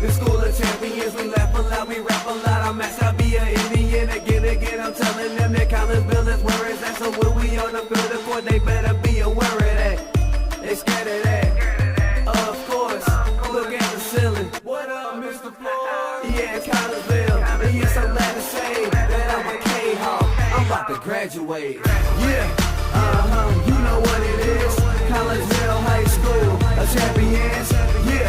The school of champions, we laugh a lot, we rap a lot. I'm at Sabia, Indian, again, I'm telling them that Collinsville is where it's at. So when we on the field of court, they better be aware of that. They scared of that, of course. Look at the ceiling. What up, Mr. Floyd? Yeah, Collinsville. And yes, I'm glad to say that I'm a Kahok. I'm about to graduate. Yeah, you know what it is. Collinsville High School, a champions. Yeah,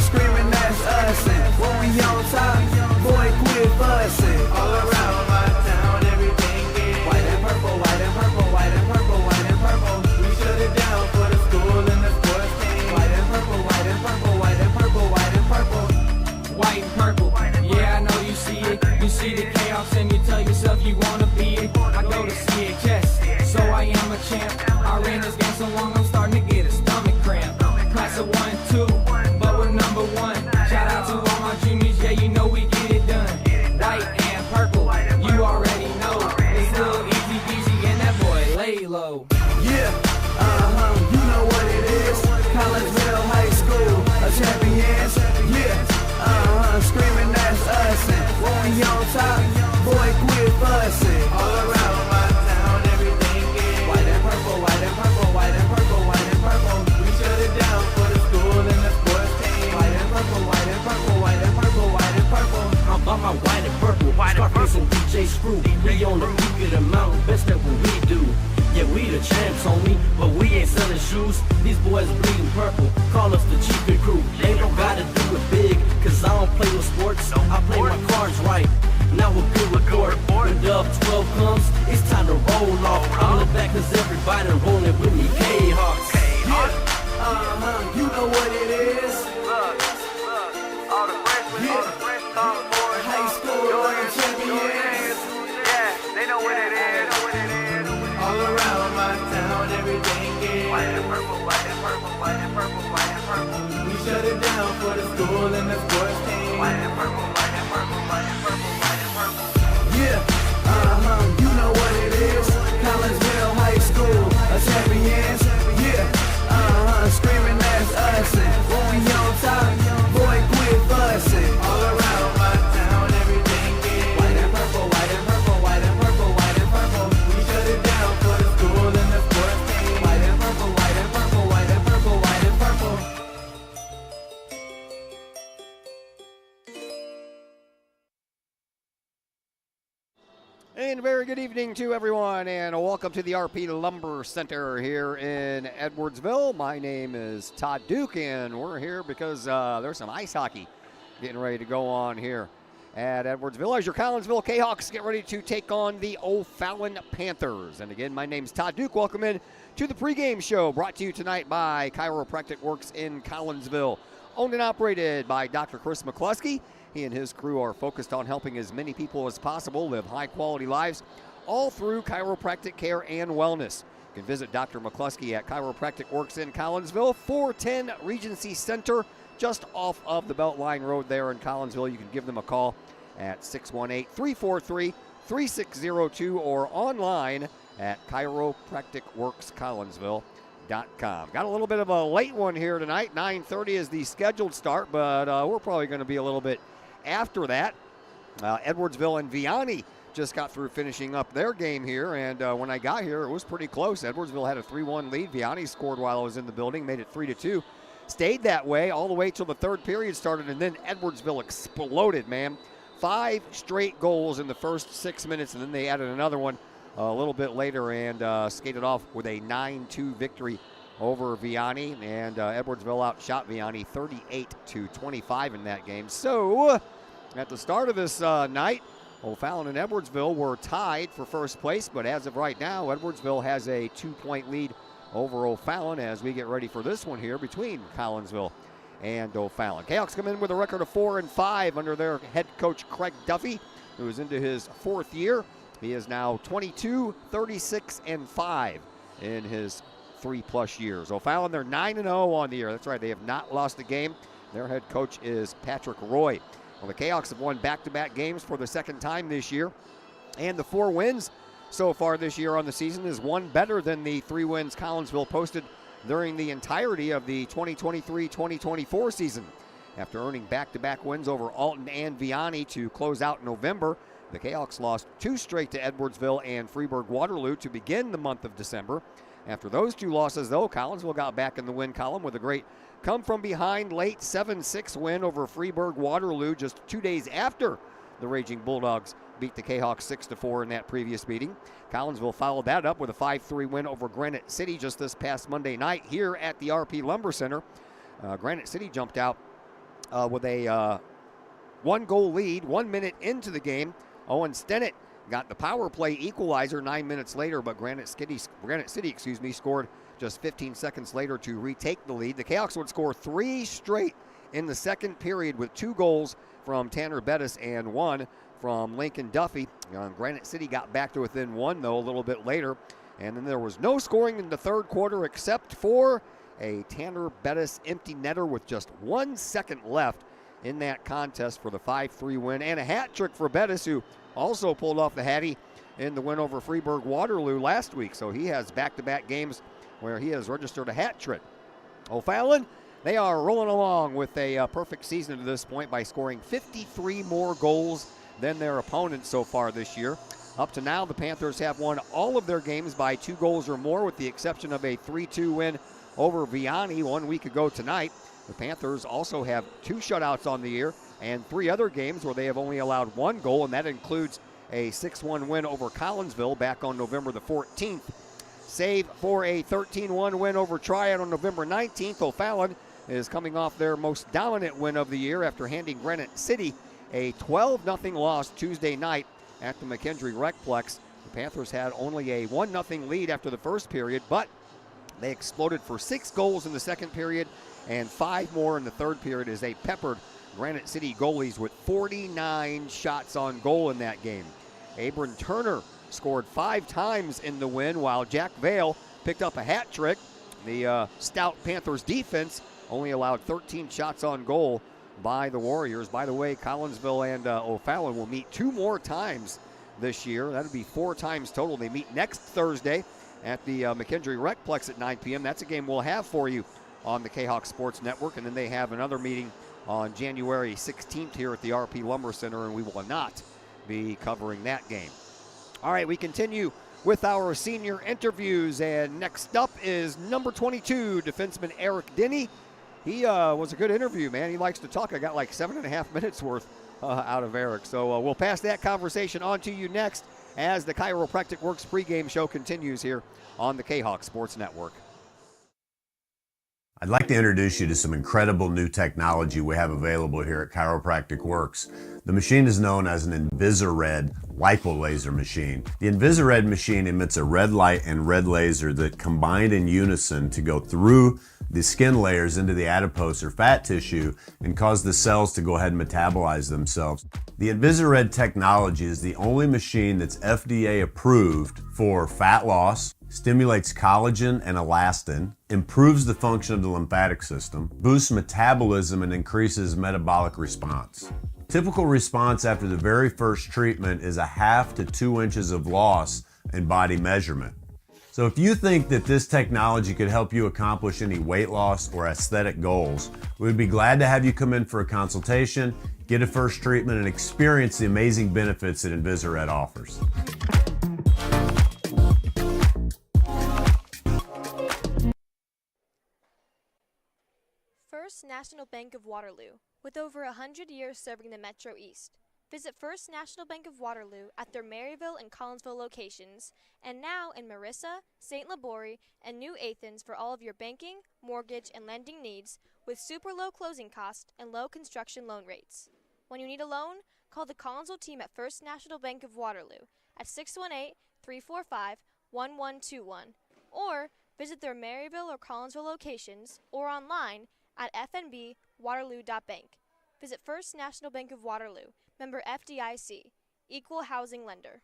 screaming that's us. And when we on top, boy, quit fussing. All around my town, everything is white and purple, white and purple, white and purple, white and purple. We shut it down for the school and the sports team. White and purple, white and purple, white and purple, white and purple. White and purple, yeah, I know you see it. You see the chaos and you tell yourself you wanna be it. I go to CHS, so I am a champ. I ran this game so long I'm starting to get a stomach cramp. Class of 1, 2, but we're number 1. Shout out to all my juniors, yeah, you know we get it done. White and purple, you already know. It's a little easy peasy and that boy lay low. Yeah, you know what it is. Collinsville High School, a champions. Yeah, screaming that's us. And when we on top, boy, quit fussing. All around my town, everything is white and purple, white and purple, white and purple, white and purple. We shut it down for the school and the sports team. White and purple, white and purple, white and purple, white and purple. I'm about my white and purple, Scarface and DJ Screw. We on the peak of the mountain, best at what we do. Yeah, we the champs, homie, but we ain't selling shoes. These boys bleeding purple, call us the Chiefin' crew. They don't gotta do it big, cause I don't play with sports. I play my cards right. Now a good report. When Dub 12 comes, it's time to roll off. I'm the back cause everybody rolling with me, Kahawks. Yeah, you know what it is. Look, all the freshmen, sophomores, High school champions. yeah, they know what it is. All around my town, everything is White and purple, white and purple, white and purple, white and purple. We shut it down for the school and the sports team. White and purple, white and purple, white and purple, white and purple. Yeah, you know what it is. Collinsville High School, a champions. Yeah, screaming that's us. And when we on top, boy, quit fussing. All around my town, everything is white and purple, white and purple, white and purple, white and purple. We shut it down for the school and the sports team. White and purple, white and purple, white and purple, white and purple. And a very good evening to everyone, and welcome to the RP Lumber Center here in Edwardsville. My name is Todd Duke, and we're here because there's some ice hockey getting ready to go on here at Edwardsville as your Collinsville Kahawks get ready to take on the O'Fallon Panthers. And again, my name's Todd Duke. Welcome in to the pregame show brought to you tonight by Chiropractic Works in Collinsville. Owned and operated by Dr. Chris McCluskey. He and his crew are focused on helping as many people as possible live high-quality lives, all through chiropractic care and wellness. You can visit Dr. McCluskey at Chiropractic Works in Collinsville, 410 Regency Center, just off of the Beltline Road there in Collinsville. You can give them a call at 618-343-3602 or online at chiropracticworkscollinsville.com. Got a little bit of a late one here tonight. 9:30 is the scheduled start, but we're probably going to be a little bit after that. Edwardsville and Vianney just got through finishing up their game here, and when I got here, it was pretty close. Edwardsville had a 3-1 lead. Vianney scored while I was in the building, made it 3-2. Stayed that way all the way till the third period started, and then Edwardsville exploded, man. 5 straight goals in the first 6 minutes, and then they added another one a little bit later and skated off with a 9-2 victory over Vianney, and Edwardsville outshot Vianney 38-25 in that game. So at the start of this night, O'Fallon and Edwardsville were tied for first place, but as of right now, Edwardsville has a 2-point lead over O'Fallon as we get ready for this one here between Collinsville and O'Fallon. Kahawks come in with a record of 4-5 under their head coach Craig Duffy, who is into his 4th year. He is now 22-36-5 in his 3+ years. O'Fallon, they're 9-0 on the year. That's right, they have not lost a game. Their head coach is Patrick Roy. Well, the Kahawks have won back-to-back games for the second time this year, and the 4 wins so far this year on the season is one better than the 3 wins Collinsville posted during the entirety of the 2023-2024 season. After earning back-to-back wins over Alton and Vianney to close out November, the Kahawks lost 2 straight to Edwardsville and Freeburg-Waterloo to begin the month of December. After those 2 losses, though, Collinsville got back in the win column with a great come-from-behind late 7-6 win over Freeburg-Waterloo just 2 days after the Raging Bulldogs beat the Kahawks 6-4 in that previous meeting. Collinsville followed that up with a 5-3 win over Granite City just this past Monday night here at the RP Lumber Center. Granite City jumped out with a 1-goal lead 1 minute into the game. Owen Stennett got the power play equalizer 9 minutes later, but Granite City scored just 15 seconds later to retake the lead. The Kahawks would score 3 straight in the second period with 2 goals from Tanner Bettis and 1 from Lincoln Duffy. Granite City got back to within 1, though, a little bit later. And then there was no scoring in the third quarter except for a Tanner Bettis empty netter with just 1 second left in that contest for the 5-3 win. And a hat trick for Bettis, who also pulled off the hattie in the win over Freeburg-Waterloo last week. So he has back-to-back games where he has registered a hat trick. O'Fallon, they are rolling along with a perfect season to this point by scoring 53 more goals than their opponents so far this year. Up to now, the Panthers have won all of their games by 2 goals or more, with the exception of a 3-2 win over Vianney 1 week ago tonight. The Panthers also have 2 shutouts on the year and 3 other games where they have only allowed 1 goal, and that includes a 6-1 win over Collinsville back on November the 14th. Save for a 13-1 win over Triad on November 19th. O'Fallon is coming off their most dominant win of the year after handing Granite City a 12-0 loss Tuesday night at the McKendree Recplex. The Panthers had only a 1-0 lead after the first period, but they exploded for 6 goals in the second period and 5 more in the third period as they peppered Granite City goalies with 49 shots on goal in that game. Abram Turner scored 5 times in the win, while Jack Vale picked up a hat trick. The stout Panthers defense only allowed 13 shots on goal by the Warriors. By the way, Collinsville and O'Fallon will meet 2 more times this year. That would be 4 times total. They meet next Thursday at the McKendree Recplex at 9 p.m. That's a game we'll have for you on the Kahawk Sports Network. And then they have another meeting on January 16th here at the RP Lumber Center, and we will not be covering that game. All right, we continue with our senior interviews, and next up is number 22, defenseman Eric Denny. He was a good interview, man. He likes to talk. I got like 7.5 minutes worth out of Eric. So we'll pass that conversation on to you next as the Chiropractic Works pregame show continues here on the Kahawk Sports Network. I'd like to introduce you to some incredible new technology we have available here at Chiropractic Works. The machine is known as an Invisired lipolaser machine. The Invisired machine emits a red light and red laser that combine in unison to go through the skin layers into the adipose or fat tissue and cause the cells to go ahead and metabolize themselves. The Invisired technology is the only machine that's FDA approved for fat loss, stimulates collagen and elastin, improves the function of the lymphatic system, boosts metabolism, and increases metabolic response. Typical response after the very first treatment is 1/2 to 2 inches of loss in body measurement. So if you think that this technology could help you accomplish any weight loss or aesthetic goals, we'd be glad to have you come in for a consultation, get a first treatment, and experience the amazing benefits that Invisired offers. First National Bank of Waterloo, with over 100 years serving the Metro East. Visit First National Bank of Waterloo at their Maryville and Collinsville locations, and now in Marissa, St. Laborie, and New Athens for all of your banking, mortgage, and lending needs with super low closing costs and low construction loan rates. When you need a loan, call the Collinsville team at First National Bank of Waterloo at 618-345-1121, or visit their Maryville or Collinsville locations or online at fnbwaterloo.bank. Visit First National Bank of Waterloo, member FDIC, equal housing lender.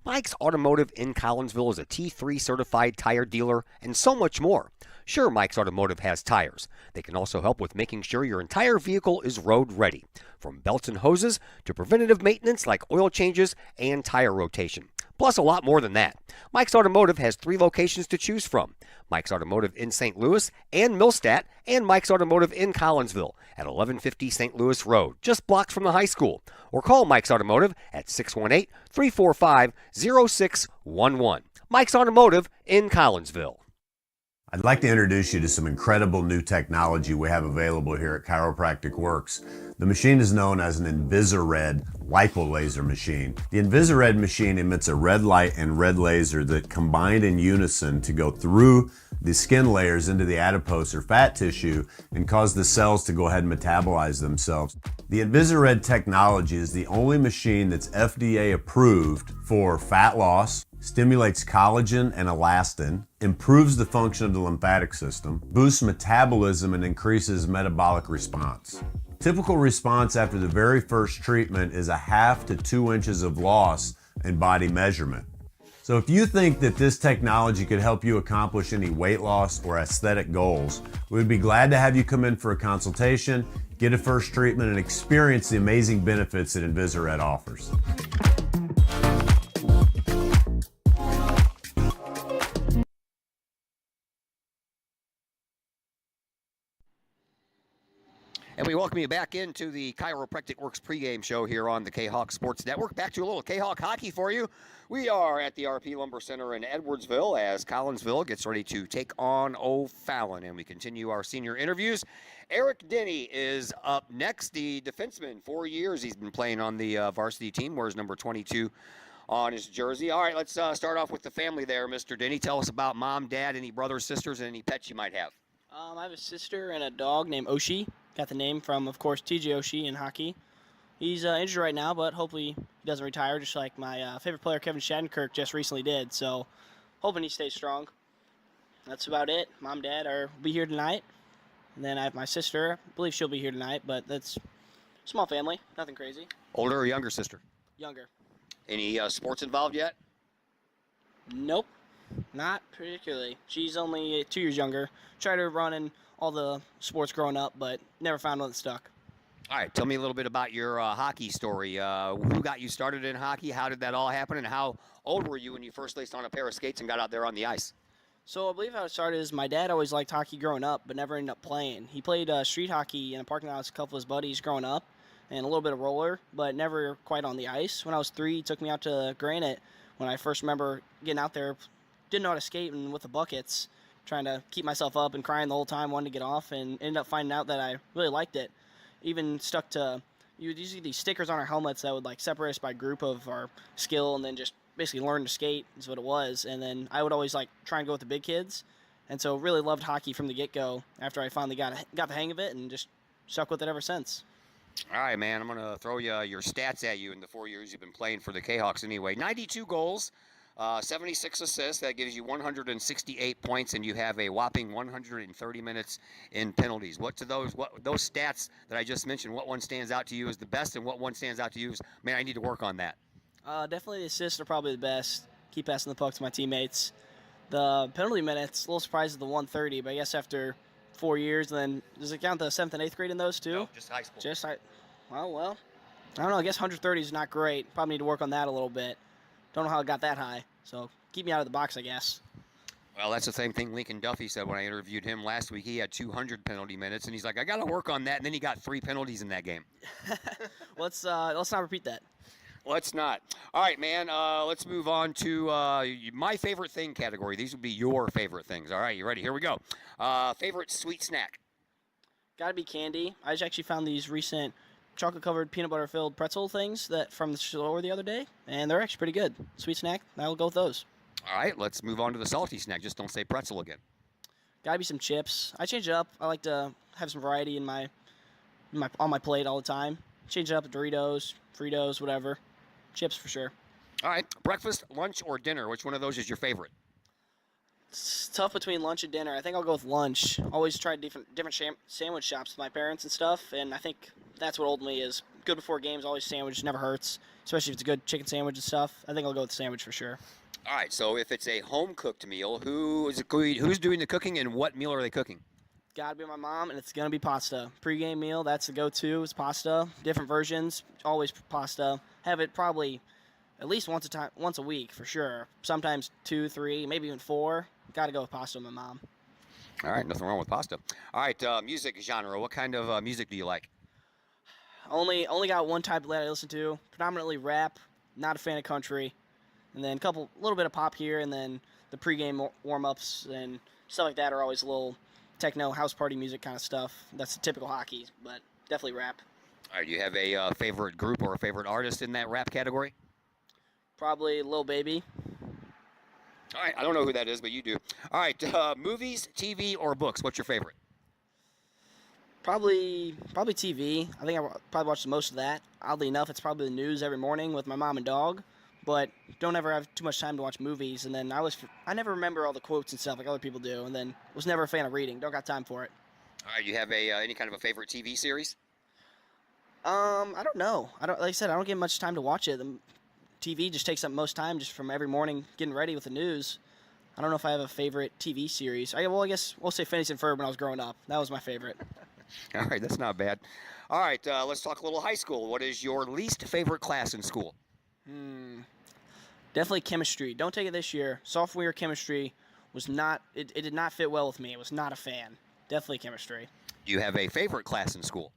Mike's Automotive in Collinsville is a T3 certified tire dealer and so much more. Sure, Mike's Automotive has tires. They can also help with making sure your entire vehicle is road ready, from belts and hoses to preventative maintenance like oil changes and tire rotation. Plus a lot more than that. Mike's Automotive has 3 locations to choose from. Mike's Automotive in St. Louis and Millstadt, and Mike's Automotive in Collinsville at 1150 St. Louis Road, just blocks from the high school. Or call Mike's Automotive at 618-345-0611. Mike's Automotive in Collinsville. I'd like to introduce you to some incredible new technology we have available here at Chiropractic Works. The machine is known as an InvisiRed lipolaser machine. The InvisiRed machine emits a red light and red laser that combine in unison to go through the skin layers into the adipose or fat tissue and cause the cells to go ahead and metabolize themselves. The InvisiRed technology is the only machine that's FDA approved for fat loss, stimulates collagen and elastin, improves the function of the lymphatic system, boosts metabolism, and increases metabolic response. Typical response after the very first treatment is 1/2 to 2 inches of loss in body measurement. So if you think that this technology could help you accomplish any weight loss or aesthetic goals, we'd be glad to have you come in for a consultation, get a first treatment, and experience the amazing benefits that InvisiRed offers. And we welcome you back into the Chiropractic Works pregame show here on the Kahok Sports Network. Back to a little Kahok hockey for you. We are at the RP Lumber Center in Edwardsville as Collinsville gets ready to take on O'Fallon. And we continue our senior interviews. Eric Denny is up next, the defenseman. 4 years he's been playing on the varsity team, wears number 22 on his jersey. All right, let's start off with the family there, Mr. Denny. Tell us about mom, dad, any brothers, sisters, and any pets you might have. I have a sister and a dog named Oshie. Got the name from, of course, TJ Oshie in hockey. He's injured right now, but hopefully he doesn't retire, just like my favorite player, Kevin Shattenkirk, just recently did. So hoping he stays strong. That's about it. Mom, Dad will be here tonight. And then I have my sister. I believe she'll be here tonight, but that's a small family. Nothing crazy. Older or younger sister? Younger. Any sports involved yet? Nope. Not particularly. She's only 2 years younger. Tried to run in all the sports growing up, but never found one that stuck. All right, tell me a little bit about your hockey story. Who got you started in hockey? How did that all happen? And how old were you when you first laced on a pair of skates and got out there on the ice? So I believe how it started is my dad always liked hockey growing up, but never ended up playing. He played street hockey in a parking lot with a couple of his buddies growing up, and a little bit of roller, but never quite on the ice. When I was 3, he took me out to Granite when I first remember getting out there. Didn't know how to skate, and with the buckets, trying to keep myself up and crying the whole time, wanted to get off, and ended up finding out that I really liked it. Even stuck to, you would usually these stickers on our helmets that would like separate us by group of our skill, and then just basically learn to skate is what it was. And then I would always like try and go with the big kids, and so really loved hockey from the get-go after I finally got the hang of it, and just stuck with it ever since. All right, man, I'm going to throw your stats at you in the 4 years you've been playing for the Kahawks anyway. 92 goals. 76 assists, that gives you 168 points, and you have a whopping 130 minutes in penalties. What those stats that I just mentioned, what one stands out to you as the best, and what one stands out to you as, man, I need to work on that? Definitely the assists are probably the best. Keep passing the puck to my teammates. The penalty minutes, a little surprised at the 130, but I guess after 4 years, then does it count the 7th and 8th grade in those too? No, just high school. Well, I don't know. I guess 130 is not great. Probably need to work on that a little bit. Don't know how it got that high, so keep me out of the box, I guess. Well, that's the same thing Lincoln Duffy said when I interviewed him last week. He had 200 penalty minutes, and he's like, I got to work on that, and then he got 3 penalties in that game. Let's not repeat that. Let's not. All right, man, let's move on to my favorite thing category. These would be your favorite things. All right, you ready? Here we go. Favorite sweet snack? Got to be candy. I just actually found these recent chocolate-covered, peanut butter-filled pretzel things that from the store the other day, and they're actually pretty good. Sweet snack, I'll go with those. All right, let's move on to the salty snack. Just don't say pretzel again. Gotta be some chips. I change it up. I like to have some variety in on my plate all the time. Change it up to Doritos, Fritos, whatever. Chips for sure. All right, breakfast, lunch, or dinner? Which one of those is your favorite? It's tough between lunch and dinner. I think I'll go with lunch. Always tried different sandwich shops with my parents and stuff, and I think that's what ultimately is good before games. Always sandwich, never hurts, especially if it's a good chicken sandwich and stuff. I think I'll go with the sandwich for sure. All right, so if it's a home-cooked meal, who's doing the cooking and what meal are they cooking? Gotta be my mom, and it's gonna be pasta. Pre-game meal, that's the go-to. It's pasta. Different versions, always pasta. Have it probably at least once a week for sure. Sometimes 2, 3, maybe even 4. Gotta go with pasta with my mom. All right, nothing wrong with pasta. All right, music genre. What kind of music do you like? Only got one type that I listen to. Predominantly rap. Not a fan of country. And then a little bit of pop here, and then the pregame warm-ups and stuff like that are always a little techno, house party music kind of stuff. That's typical hockey, but definitely rap. All right, do you have a favorite group or a favorite artist in that rap category? Probably Lil Baby. All right, I don't know who that is, but you do. All right, movies, TV, or books? What's your favorite? Probably TV. I think I probably watch the most of that. Oddly enough, it's probably the news every morning with my mom and dog. But don't ever have too much time to watch movies. And then I never remember all the quotes and stuff like other people do. And then was never a fan of reading. Don't got time for it. All right, you have any kind of a favorite TV series? I don't know. Like I said, I don't get much time to watch it. The TV just takes up most time just from every morning getting ready with the news. I don't know if I have a favorite TV series. I guess we'll say Phineas and Ferb when I was growing up. That was my favorite. All right, that's not bad. All right, let's talk a little high school. What is your least favorite class in school? Definitely chemistry. Don't take it this year. Sophomore year chemistry was not. It did not fit well with me. I was not a fan. Definitely chemistry. Do you have a favorite class in school?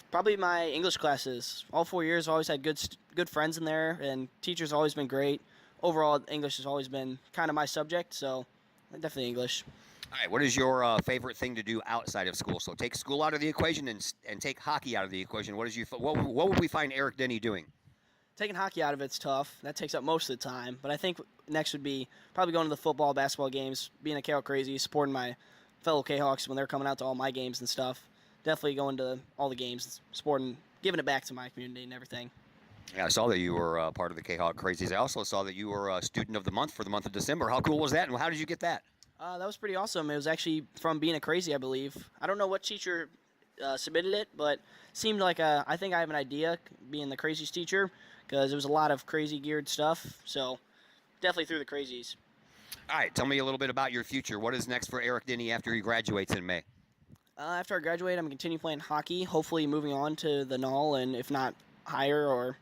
Probably my English classes. All 4 years, always had good friends in there, and teachers always been great. Overall, English has always been kind of my subject, so definitely English. All right, what is your favorite thing to do outside of school? So take school out of the equation and take hockey out of the equation. What would we find Eric Denny doing? Taking hockey out of it's tough. That takes up most of the time. But I think next would be probably going to the football, basketball games, being a Kahok crazy, supporting my fellow Kahawks when they're coming out to all my games and stuff. Definitely going to all the games, supporting, giving it back to my community and everything. Yeah, I saw that you were part of the Kahok Crazies. I also saw that you were a student of the month for the month of December. How cool was that, and how did you get that? That was pretty awesome. It was actually from being a crazy, I believe. I don't know what teacher submitted it, but seemed like I think I have an idea being the crazies teacher because it was a lot of crazy geared stuff. So definitely through the crazies. All right, tell me a little bit about your future. What is next for Eric Denny after he graduates in May? After I graduate, I'm going to continue playing hockey, hopefully moving on to the Null, and if not higher or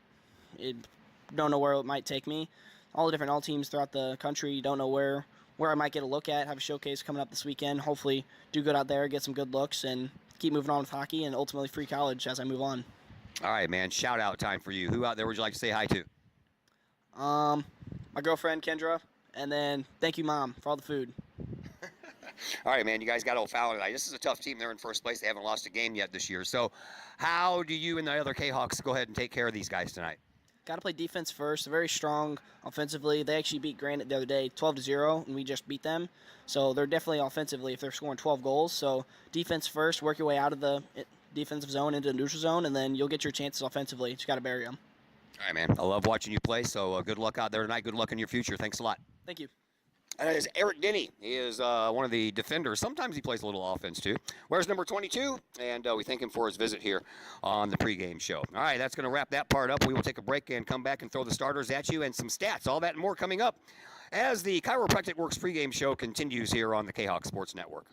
don't know where it might take me. All the different Null teams throughout the country, don't know where I might get a look at. Have a showcase coming up this weekend. Hopefully do good out there, get some good looks, and keep moving on with hockey and ultimately free college as I move on. All right, man. Shout out time for you. Who out there would you like to say hi to? My girlfriend, Kendra, and then thank you, Mom, for all the food. All right, man. You guys got O'Fallon tonight. This is a tough team. They're in first place. They haven't lost a game yet this year. So how do you and the other Kahawks go ahead and take care of these guys tonight? Got to play defense first. They're very strong offensively. They actually beat Granite the other day 12-0, and we just beat them. So they're definitely offensively if they're scoring 12 goals. So defense first, work your way out of the defensive zone into the neutral zone, and then you'll get your chances offensively. You just got to bury them. All right, man. I love watching you play, so good luck out there tonight. Good luck in your future. Thanks a lot. Thank you. And that is Eric Denny. He is one of the defenders. Sometimes he plays a little offense, too. Where's number 22? And we thank him for his visit here on the pregame show. All right, that's going to wrap that part up. We will take a break and come back and throw the starters at you and some stats. All that and more coming up as the Chiropractic Works pregame show continues here on the Kahok Sports Network.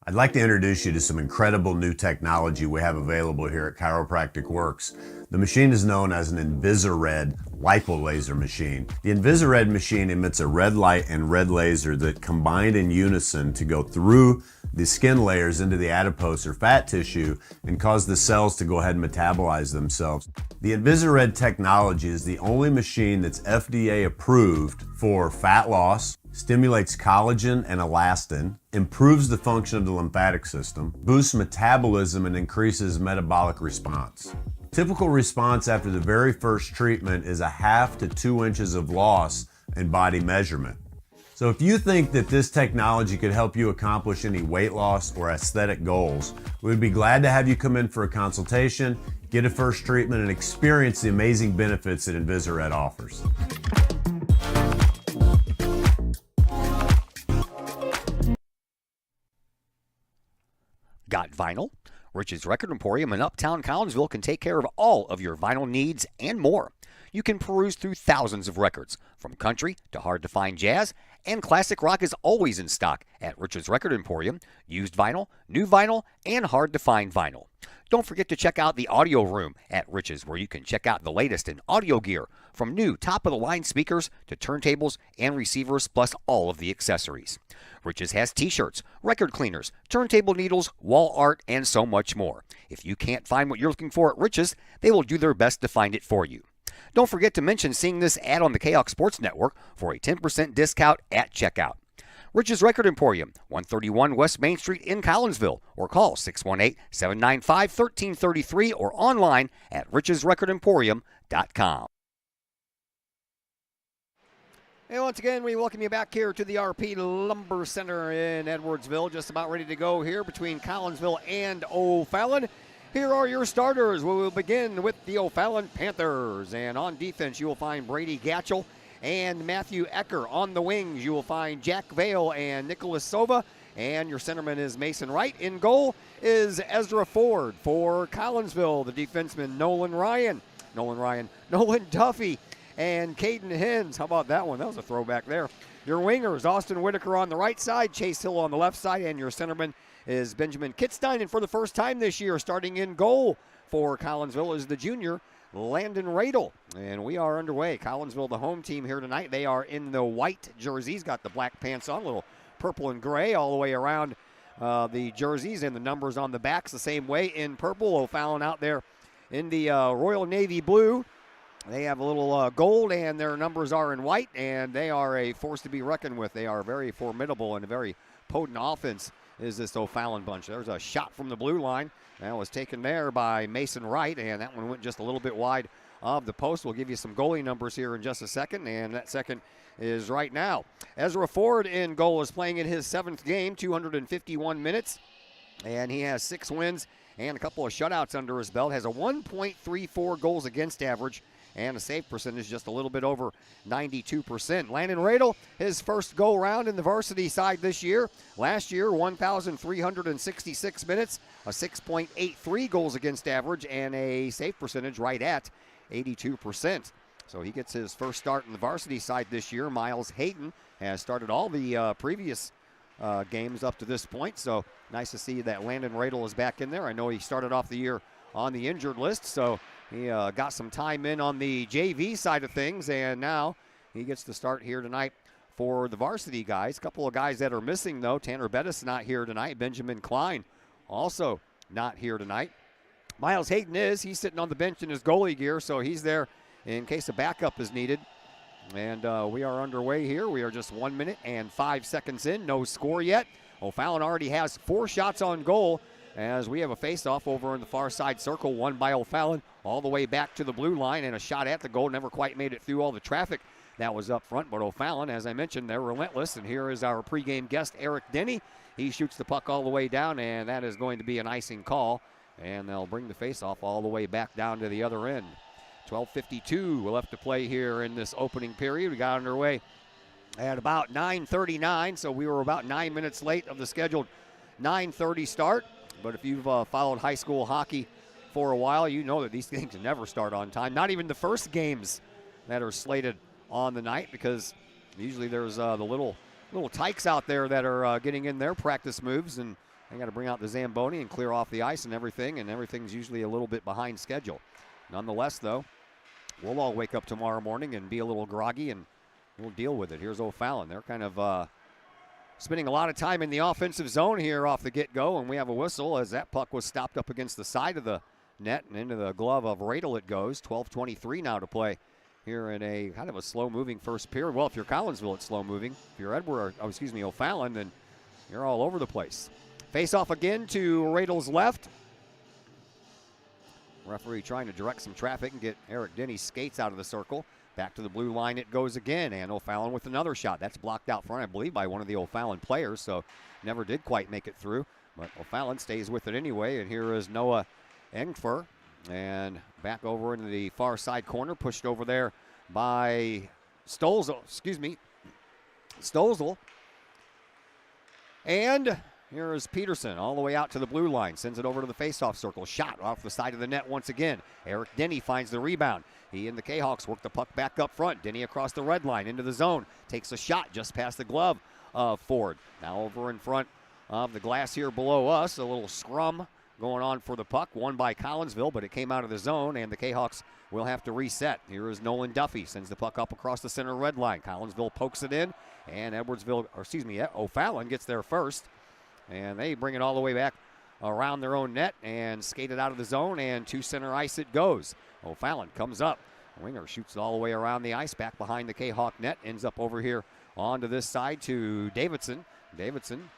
I'd like to introduce you to some incredible new technology we have available here at Chiropractic Works. The machine is known as an InvisiRed lipolaser machine. The InvisiRed machine emits a red light and red laser that combine in unison to go through the skin layers into the adipose or fat tissue and cause the cells to go ahead and metabolize themselves. The InvisiRed technology is the only machine that's FDA approved for fat loss, stimulates collagen and elastin, improves the function of the lymphatic system, boosts metabolism, and increases metabolic response. Typical response after the very first treatment is 1/2 to 2 inches of loss in body measurement. So if you think that this technology could help you accomplish any weight loss or aesthetic goals, we would be glad to have you come in for a consultation, get a first treatment, and experience the amazing benefits that InvisiRed offers. Got vinyl? Rich's Record Emporium in Uptown Collinsville can take care of all of your vinyl needs and more. You can peruse through thousands of records, from country to hard-to-find jazz, and classic rock is always in stock at Rich's Record Emporium, used vinyl, new vinyl, and hard-to-find vinyl. Don't forget to check out the audio room at Rich's, where you can check out the latest in audio gear, from new top-of-the-line speakers to turntables and receivers, plus all of the accessories. Rich's has t-shirts, record cleaners, turntable needles, wall art, and so much more. If you can't find what you're looking for at Rich's, they will do their best to find it for you. Don't forget to mention seeing this ad on the Kahok Sports Network for a 10% discount at checkout. Rich's Record Emporium, 131 West Main Street in Collinsville, or call 618-795-1333 or online at richesrecordemporium.com. And once again, we welcome you back here to the RP Lumber Center in Edwardsville. Just about ready to go here between Collinsville and O'Fallon. Here are your starters. We will begin with the O'Fallon Panthers. And on defense, you will find Brady Gatchell and Matthew Ecker. On the wings, you will find Jack Vale and Nicholas Sova. And your centerman is Mason Wright. In goal is Ezra Ford. For Collinsville, the defenseman Nolan Duffy, and Caden Hens. How about that one? That was a throwback there. Your wingers, Austin Whitaker on the right side, Chase Hill on the left side, and your centerman is Benjamin Kittstein. And for the first time this year, starting in goal for Collinsville is the junior, Landon Radel. And we are underway. Collinsville, the home team here tonight. They are in the white jerseys, got the black pants on, a little purple and gray all the way around the jerseys, and the numbers on the backs the same way in purple. O'Fallon out there in the Royal Navy blue. They have a little gold, and their numbers are in white, and they are a force to be reckoned with. They are very formidable and a very potent offense is this O'Fallon bunch. There's a shot from the blue line. That was taken there by Mason Wright, and that one went just a little bit wide of the post. We'll give you some goalie numbers here in just a second, and that second is right now. Ezra Ford in goal is playing in his 7th game, 251 minutes, and he has 6 wins and a couple of shutouts under his belt. Has a 1.34 goals against average and a save percentage just a little bit over 92%. Landon Radel, his first go-round in the varsity side this year. Last year, 1,366 minutes, a 6.83 goals against average, and a save percentage right at 82%. So he gets his first start in the varsity side this year. Miles Hayden has started all the previous games up to this point, so nice to see that Landon Radel is back in there. I know he started off the year on the injured list, so he got some time in on the JV side of things, and now he gets to start here tonight for the varsity guys. A couple of guys that are missing, though. Tanner Bettis not here tonight. Benjamin Klein also not here tonight. Miles Hayden is. He's sitting on the bench in his goalie gear, so he's there in case a backup is needed. And we are underway here. We are just 1 minute and 5 seconds in. No score yet. O'Fallon already has 4 shots on goal, as we have a face-off over in the far side circle, won by O'Fallon all the way back to the blue line, and a shot at the goal. Never quite made it through all the traffic that was up front, but O'Fallon, as I mentioned, they're relentless. And here is our pregame guest, Eric Denny. He shoots the puck all the way down, and that is going to be an icing call, and they'll bring the face-off all the way back down to the other end. 12:52 left to play here in this opening period. We got underway at about 9:39, so we were about 9 minutes late of the scheduled 9:30 start. But if you've followed high school hockey for a while, you know that these things never start on time. Not even the first games that are slated on the night, because usually there's the little tykes out there that are getting in their practice moves, and they got to bring out the Zamboni and clear off the ice and everything's usually a little bit behind schedule. Nonetheless, though, we'll all wake up tomorrow morning and be a little groggy, and we'll deal with it. Here's O'Fallon. They're kind of spending a lot of time in the offensive zone here off the get-go, and we have a whistle as that puck was stopped up against the side of the net and into the glove of Radel it goes. 12:23 now to play here in a kind of a slow-moving first period. Well, if you're Collinsville, it's slow-moving. If you're O'Fallon, then you're all over the place. Face-off again to Radel's left. Referee trying to direct some traffic and get Eric Denny skates out of the circle. Back to the blue line it goes again, and O'Fallon with another shot. That's blocked out front, I believe, by one of the O'Fallon players, so never did quite make it through. But O'Fallon stays with it anyway, and here is Noah Engfer. And back over into the far side corner, pushed over there by Stolzel. And Here is Peterson all the way out to the blue line. Sends it over to the faceoff circle. Shot off the side of the net once again. Eric Denny finds the rebound. He and the Kahawks work the puck back up front. Denny across the red line into the zone. Takes a shot just past the glove of Ford. Now over in front of the glass here below us. A little scrum going on for the puck. Won by Collinsville, but it came out of the zone, and the Kahawks will have to reset. Here is Nolan Duffy. Sends the puck up across the center red line. Collinsville pokes it in, and O'Fallon gets there first. And they bring it all the way back around their own net and skate it out of the zone, and to center ice it goes. O'Fallon comes up. Winger shoots it all the way around the ice, back behind the Kahawk net, ends up over here onto this side to Davidson. Davidson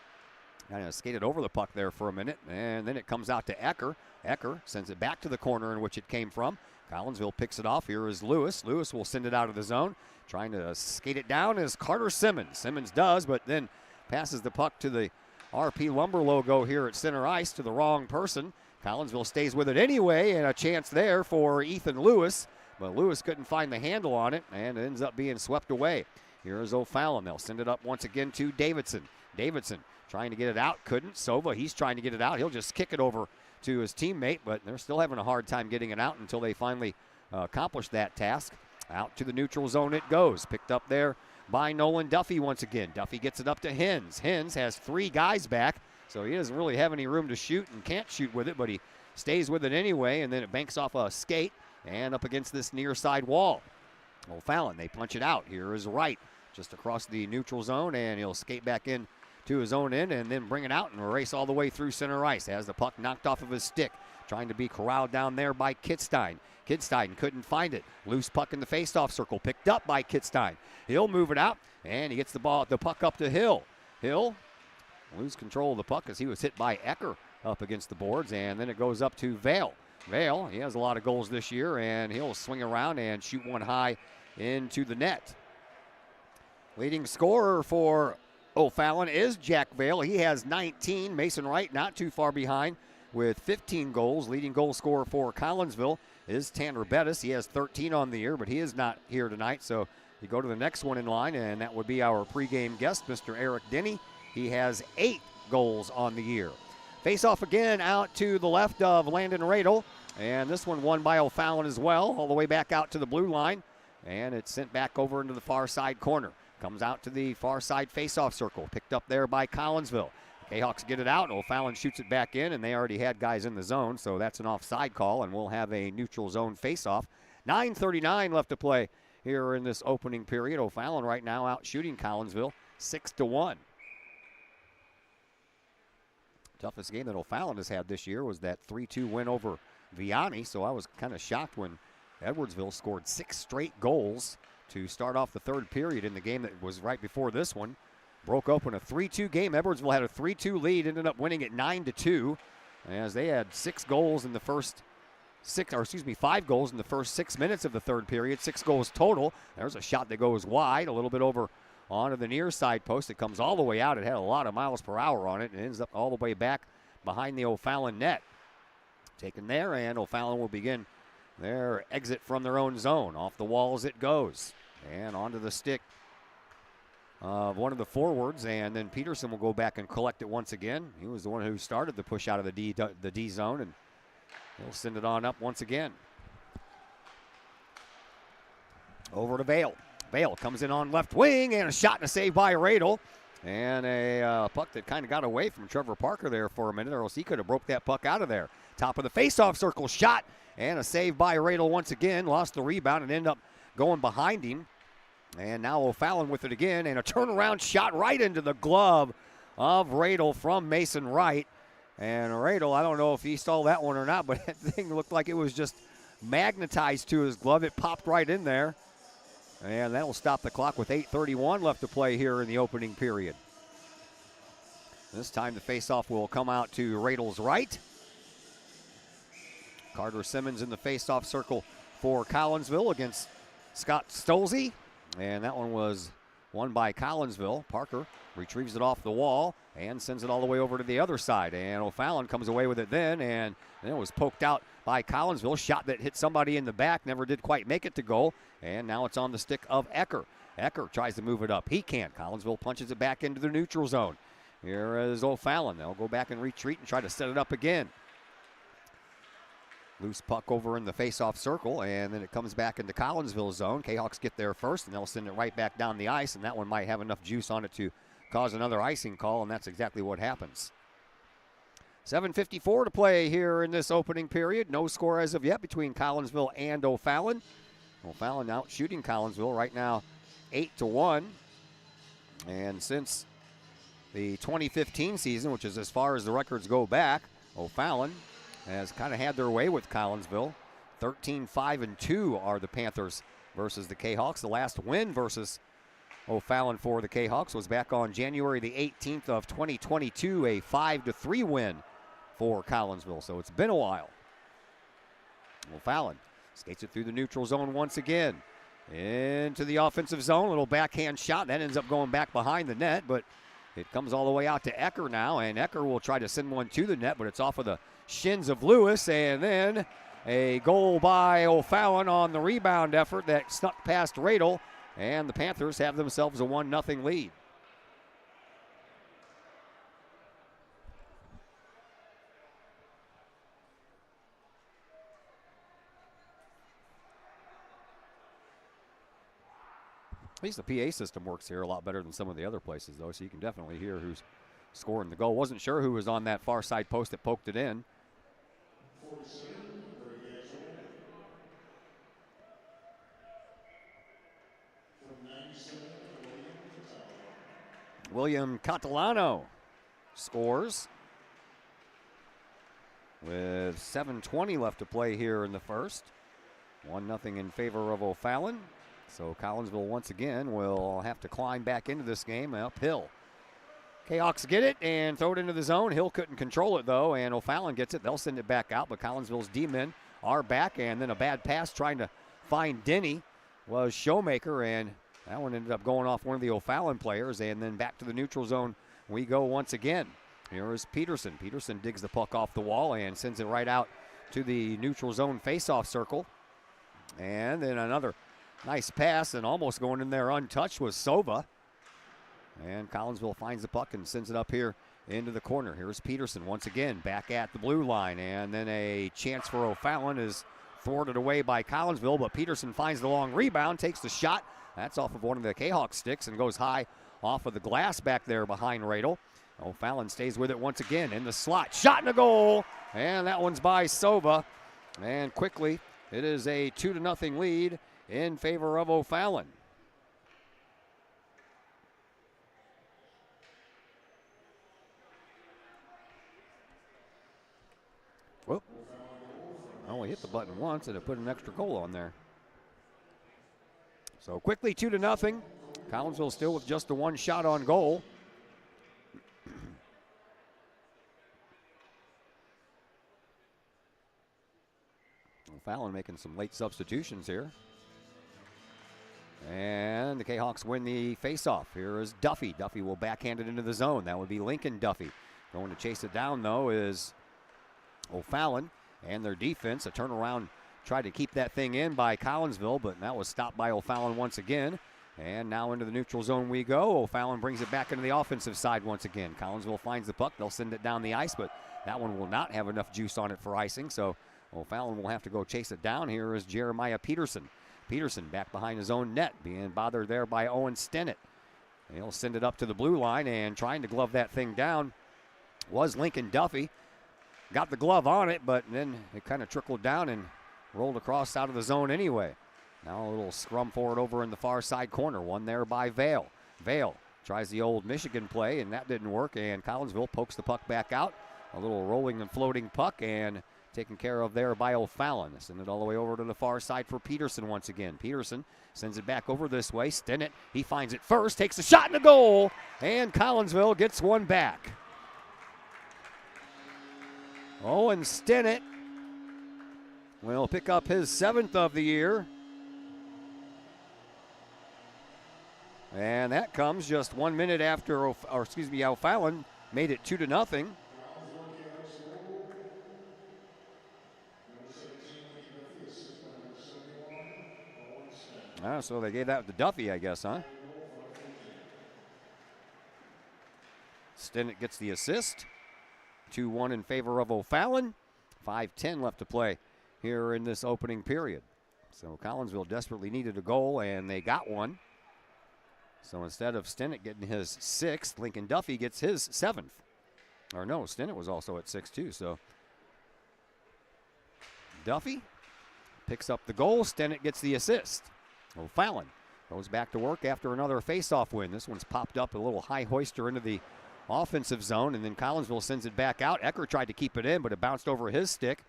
kind of skated over the puck there for a minute, and then it comes out to Ecker. Ecker sends it back to the corner in which it came from. Collinsville picks it off. Here is Lewis. Lewis will send it out of the zone. Trying to skate it down is Carter Simmons. Simmons does, but then passes the puck to the RP Lumber logo here at center ice to the wrong person. Collinsville stays with it anyway, and a chance there for Ethan Lewis, but Lewis couldn't find the handle on it, and it ends up being swept away. Here is O'Fallon. They'll send it up once again to Davidson. Davidson trying to get it out, couldn't. Sova, he's trying to get it out. He'll just kick it over to his teammate, but they're still having a hard time getting it out until they finally accomplish that task. Out to the neutral zone it goes. Picked up there by Nolan Duffy once again. Duffy gets it up to Hens. Hens has 3 guys back, so he doesn't really have any room to shoot and can't shoot with it, but he stays with it anyway, and then it banks off a skate and up against this near side wall. O'Fallon, they punch it out. Here is Wright just across the neutral zone, and he'll skate back in to his own end and then bring it out and race all the way through center ice. Has the puck knocked off of his stick, trying to be corralled down there by Kittstein. Kittstein couldn't find it. Loose puck in the faceoff circle, picked up by Kittstein. He'll move it out, and he gets the puck up to Hill. Hill lose control of the puck as he was hit by Ecker up against the boards, and then it goes up to Vale. Vale, he has a lot of goals this year, and he'll swing around and shoot one high into the net. Leading scorer for O'Fallon is Jack Vale. He has 19. Mason Wright not too far behind with 15 goals. Leading goal scorer for Collinsville is Tanner Bettis. He has 13 on the year, but he is not here tonight. So you go to the next one in line, and that would be our pregame guest, Mr. Eric Denny. He has 8 goals on the year. Face off again out to the left of Landon Radel, and this one won by O'Fallon as well, all the way back out to the blue line, and it's sent back over into the far side corner. Comes out to the far side face-off circle, picked up there by Collinsville. Jayhawks get it out, and O'Fallon shoots it back in, and they already had guys in the zone, so that's an offside call, and we'll have a neutral zone face-off. 9:39 left to play here in this opening period. O'Fallon right now out shooting Collinsville 6-1. Toughest game that O'Fallon has had this year was that 3-2 win over Vianney, so I was kind of shocked when Edwardsville scored 6 straight goals to start off the third period in the game that was right before this one. Broke open a 3-2 game. Edwardsville had a 3-2 lead, ended up winning it 9-2, as they had 5 goals in the first 6 minutes of the third period. 6 goals total. There's a shot that goes wide, a little bit over onto the near side post. It comes all the way out. It had a lot of miles per hour on it, and ends up all the way back behind the O'Fallon net. Taken there, and O'Fallon will begin their exit from their own zone. Off the walls it goes, and onto the stick of one of the forwards, and then Peterson will go back and collect it once again. He was the one who started the push out of the D zone, and he'll send it on up once again. Over to Vale. Vale comes in on left wing, and a shot and a save by Radel. And a puck that kind of got away from Trevor Parker there for a minute, or else he could have broke that puck out of there. Top of the faceoff circle, shot, and a save by Radel once again. Lost the rebound and ended up going behind him. And now O'Fallon with it again, and a turnaround shot right into the glove of Radel from Mason Wright. And Radel, I don't know if he saw that one or not, but that thing looked like it was just magnetized to his glove. It popped right in there. And that will stop the clock with 8:31 left to play here in the opening period. This time the faceoff will come out to Radel's right. Carter Simmons in the faceoff circle for Collinsville against Scott Stolze. And that one was won by Collinsville. Parker retrieves it off the wall and sends it all the way over to the other side. And O'Fallon comes away with it then, and it was poked out by Collinsville. Shot that hit somebody in the back, never did quite make it to goal. And now it's on the stick of Ecker. Ecker tries to move it up. He can't. Collinsville punches it back into the neutral zone. Here is O'Fallon. They'll go back and retreat and try to set it up again. Loose puck over in the face-off circle, and then it comes back into Collinsville's zone. Kahawks get there first, and they'll send it right back down the ice, and that one might have enough juice on it to cause another icing call, and that's exactly what happens. 7:54 to play here in this opening period. No score as of yet between Collinsville and O'Fallon. O'Fallon out shooting Collinsville right now 8-1. And since the 2015 season, which is as far as the records go back, O'Fallon has kind of had their way with Collinsville. 13-5-2 are the Panthers versus the Kahawks. The last win versus O'Fallon for the Kahawks was back on January the 18th of 2022, a 5-3 win for Collinsville. So it's been a while. O'Fallon skates it through the neutral zone once again. Into the offensive zone, little backhand shot. That ends up going back behind the net, but it comes all the way out to Ecker now, and Ecker will try to send one to the net, but it's off of the shins of Lewis, and then a goal by O'Fallon on the rebound effort that snuck past Radel, and the Panthers have themselves a 1-0 lead. At least the PA system works here a lot better than some of the other places, though, so you can definitely hear who's scoring the goal. Wasn't sure who was on that far side post that poked it in. William Catalano scores with 7:20 left to play here in the first. 1-0 in favor of O'Fallon. So Collinsville once again will have to climb back into this game uphill. Kahawks get it and throw it into the zone. Hill couldn't control it, though, and O'Fallon gets it. They'll send it back out, but Collinsville's D-men are back, and then a bad pass trying to find Denny was Showmaker, and that one ended up going off one of the O'Fallon players, and then back to the neutral zone we go once again. Here is Peterson. Peterson digs the puck off the wall and sends it right out to the neutral zone face-off circle. And then another nice pass, and almost going in there untouched was Sova. And Collinsville finds the puck and sends it up here into the corner. Here's Peterson once again back at the blue line. And then a chance for O'Fallon is thwarted away by Collinsville, but Peterson finds the long rebound, takes the shot. That's off of one of the Kahawk sticks and goes high off of the glass back there behind Radel. O'Fallon stays with it once again in the slot. Shot and a goal. And that one's by Sova. And quickly, it is a 2-0 lead in favor of O'Fallon. Whoop. Oh, we hit the button once and it put an extra goal on there. So quickly 2-0. Collinsville still with just the one shot on goal. O'Fallon making some late substitutions here. And the Kahawks win the faceoff. Here is Duffy. Duffy will backhand it into the zone. That would be Lincoln Duffy. Going to chase it down, though, is O'Fallon. And their defense, a turnaround, tried to keep that thing in by Collinsville, but that was stopped by O'Fallon once again. And now into the neutral zone we go. O'Fallon brings it back into the offensive side once again. Collinsville finds the puck. They'll send it down the ice, but that one will not have enough juice on it for icing, so O'Fallon will have to go chase it down. Here is Jeremiah Peterson. Peterson back behind his own net, being bothered there by Owen Stennett. He'll send it up to the blue line, and trying to glove that thing down was Lincoln Duffy. Got the glove on it, but then it kind of trickled down and rolled across out of the zone anyway. Now a little scrum forward over in the far side corner. One there by Vale. Vale tries the old Michigan play, and that didn't work, and Collinsville pokes the puck back out. A little rolling and floating puck, and taken care of there by O'Fallon. Send it all the way over to the far side for Peterson once again. Peterson sends it back over this way. Stennett, he finds it first, takes a shot and a goal, and Collinsville gets one back. Owen Stennett will pick up his 7th of the year. And that comes just 1 minute after, O'Fallon made it 2-0. So they gave that to Duffy, I guess, huh? Stinnett gets the assist. 2-1 in favor of O'Fallon. 5:10 left to play here in this opening period. So Collinsville desperately needed a goal, and they got one. So instead of Stinnett getting his 6th, Lincoln Duffy gets his 7th. Or no, Stinnett was also at 6 too. So Duffy picks up the goal. Stinnett gets the assist. O'Fallon goes back to work after another face-off win. This one's popped up a little high hoister into the offensive zone, and then Collinsville sends it back out. Ecker tried to keep it in, but it bounced over his stick.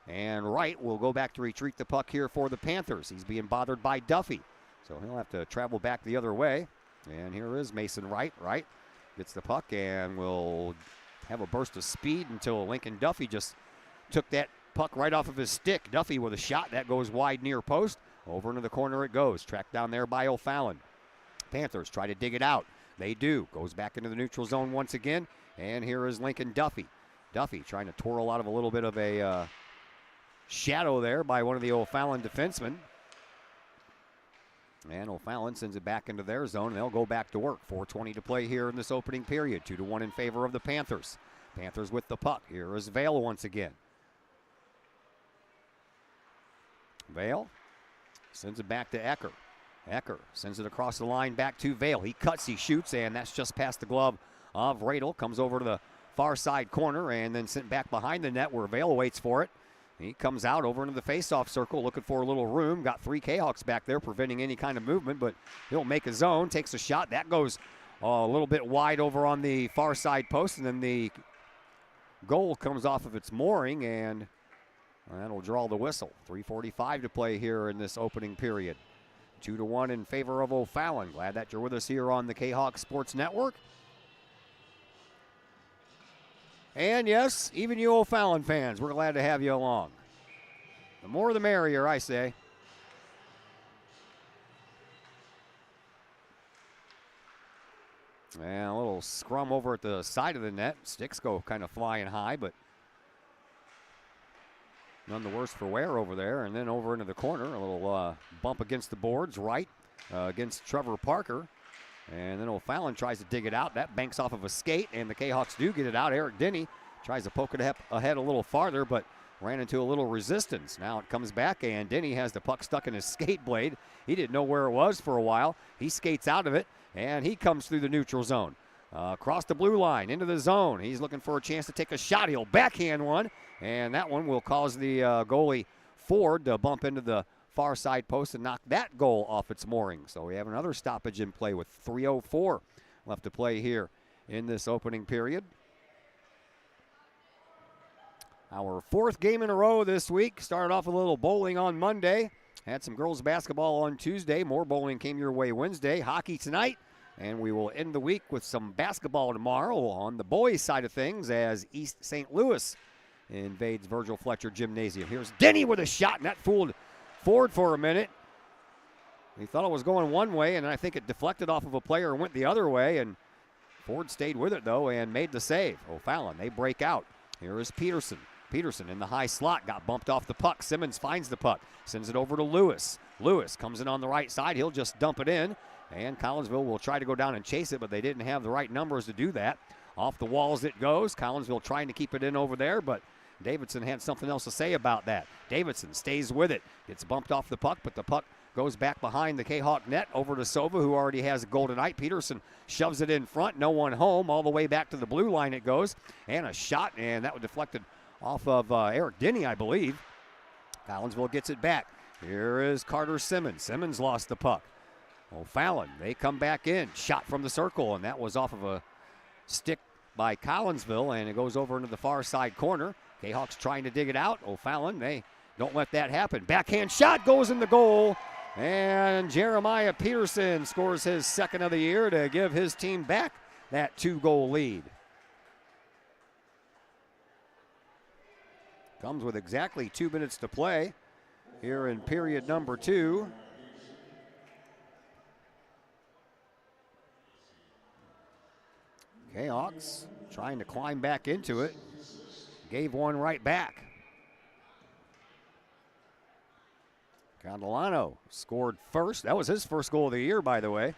And Wright will go back to retrieve the puck here for the Panthers. He's being bothered by Duffy, so he'll have to travel back the other way. And here is Mason Wright. Wright gets the puck and will have a burst of speed until Lincoln Duffy just took that puck right off of his stick. Duffy with a shot that goes wide near post. Over into the corner it goes. Tracked down there by O'Fallon. Panthers try to dig it out. They do. Goes back into the neutral zone once again. And here is Lincoln Duffy. Duffy trying to twirl out of a little bit of a shadow there by one of the O'Fallon defensemen. And O'Fallon sends it back into their zone, and they'll go back to work. 4:20 to play here in this opening period. 2-1 in favor of the Panthers. Panthers with the puck. Here is Vale once again. Vale sends it back to Ecker. Ecker sends it across the line back to Vale. He cuts, he shoots, and that's just past the glove of Radel. Comes over to the far side corner and then sent back behind the net where Vale waits for it. He comes out over into the face-off circle looking for a little room. Got 3 Kahawks back there preventing any kind of movement, but he'll make a zone, takes a shot. That goes a little bit wide over on the far side post, and then the goal comes off of its mooring, and that'll draw the whistle. 3:45 to play here in this opening period. 2-1 in favor of O'Fallon. Glad that you're with us here on the Kahok Sports Network. And yes, even you O'Fallon fans, we're glad to have you along. The more the merrier, I say. And a little scrum over at the side of the net. Sticks go kind of flying high, but none the worse for wear over there. And then over into the corner, a little bump against the boards, right against Trevor Parker. And then O'Fallon tries to dig it out. That banks off of a skate, and the Kahawks do get it out. Eric Denny tries to poke it ahead a little farther, but ran into a little resistance. Now it comes back, and Denny has the puck stuck in his skate blade. He didn't know where it was for a while. He skates out of it, and he comes through the neutral zone. Across the blue line, into the zone. He's looking for a chance to take a shot. He'll backhand one, and that one will cause the goalie Ford to bump into the far side post and knock that goal off its mooring. So we have another stoppage in play with 3:04 left to play here in this opening period. Our 4th game in a row this week. Started off a little bowling on Monday. Had some girls basketball on Tuesday. More bowling came your way Wednesday. Hockey tonight. And we will end the week with some basketball tomorrow on the boys' side of things as East St. Louis invades Virgil Fletcher Gymnasium. Here's Denny with a shot, and that fooled Ford for a minute. He thought it was going one way, and I think it deflected off of a player and went the other way, and Ford stayed with it, though, and made the save. O'Fallon, they break out. Here is Peterson. Peterson in the high slot, got bumped off the puck. Simmons finds the puck, sends it over to Lewis. Lewis comes in on the right side. He'll just dump it in, and Collinsville will try to go down and chase it, but they didn't have the right numbers to do that. Off the walls it goes. Collinsville trying to keep it in over there, but Davidson had something else to say about that. Davidson stays with it. Gets bumped off the puck, but the puck goes back behind the Kahawk net over to Sova, who already has a goal tonight. Peterson shoves it in front. No one home. All the way back to the blue line it goes. And a shot, and that was deflected off of Eric Denny, I believe. Collinsville gets it back. Here is Carter Simmons. Simmons lost the puck. O'Fallon, they come back in. Shot from the circle, and that was off of a stick by Collinsville, and it goes over into the far side corner. Kahawks trying to dig it out. O'Fallon, they don't let that happen. Backhand shot goes in the goal, and Jeremiah Peterson scores his 2nd of the year to give his team back that 2-goal lead. Comes with exactly 2 minutes to play here in period number 2. Kahawks trying to climb back into it. Gave one right back. Catalano scored first. That was his first goal of the year, by the way.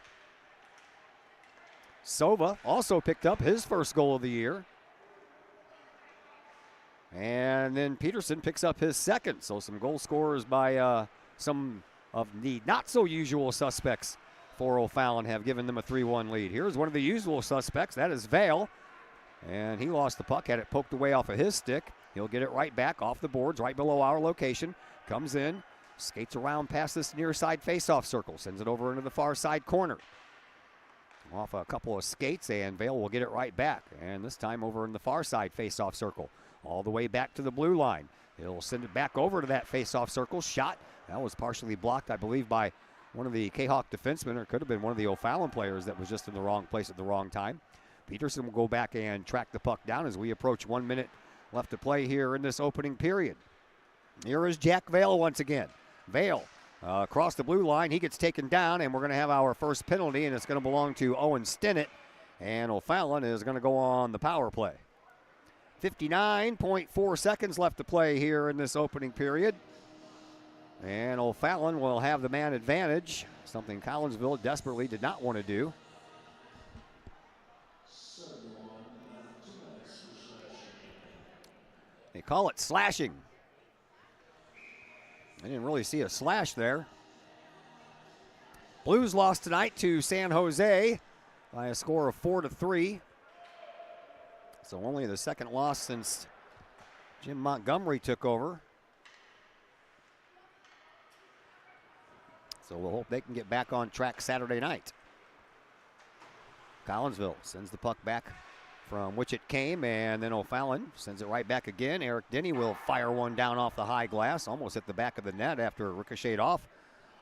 Sova also picked up his first goal of the year. And then Peterson picks up his second. So some goal scorers by some of the not so usual suspects for O'Fallon have given them a 3-1 lead. Here's one of the usual suspects. That is Vale. And he lost the puck, had it poked away off of his stick. He'll get it right back off the boards, right below our location. Comes in, skates around past this near side faceoff circle, sends it over into the far side corner. Off a couple of skates, and Vale will get it right back. And this time over in the far side faceoff circle, all the way back to the blue line. He'll send it back over to that faceoff circle. Shot. That was partially blocked, I believe, by one of the Kahok defensemen, or it could have been one of the O'Fallon players that was just in the wrong place at the wrong time. Peterson will go back and track the puck down as we approach 1 minute left to play here in this opening period. Here is Jack Vale once again. Vale across the blue line. He gets taken down, and we're going to have our first penalty, and it's going to belong to Owen Stinnett. And O'Fallon is going to go on the power play. 59.4 seconds left to play here in this opening period. And O'Fallon will have the man advantage, something Collinsville desperately did not want to do. They call it slashing. I didn't really see a slash there. Blues lost tonight to San Jose by a score of 4-3. So only the second loss since Jim Montgomery took over. So we'll hope they can get back on track Saturday night. Collinsville sends the puck back from which it came, and then O'Fallon sends it right back again. Eric Denny will fire one down off the high glass, almost hit the back of the net after it ricocheted off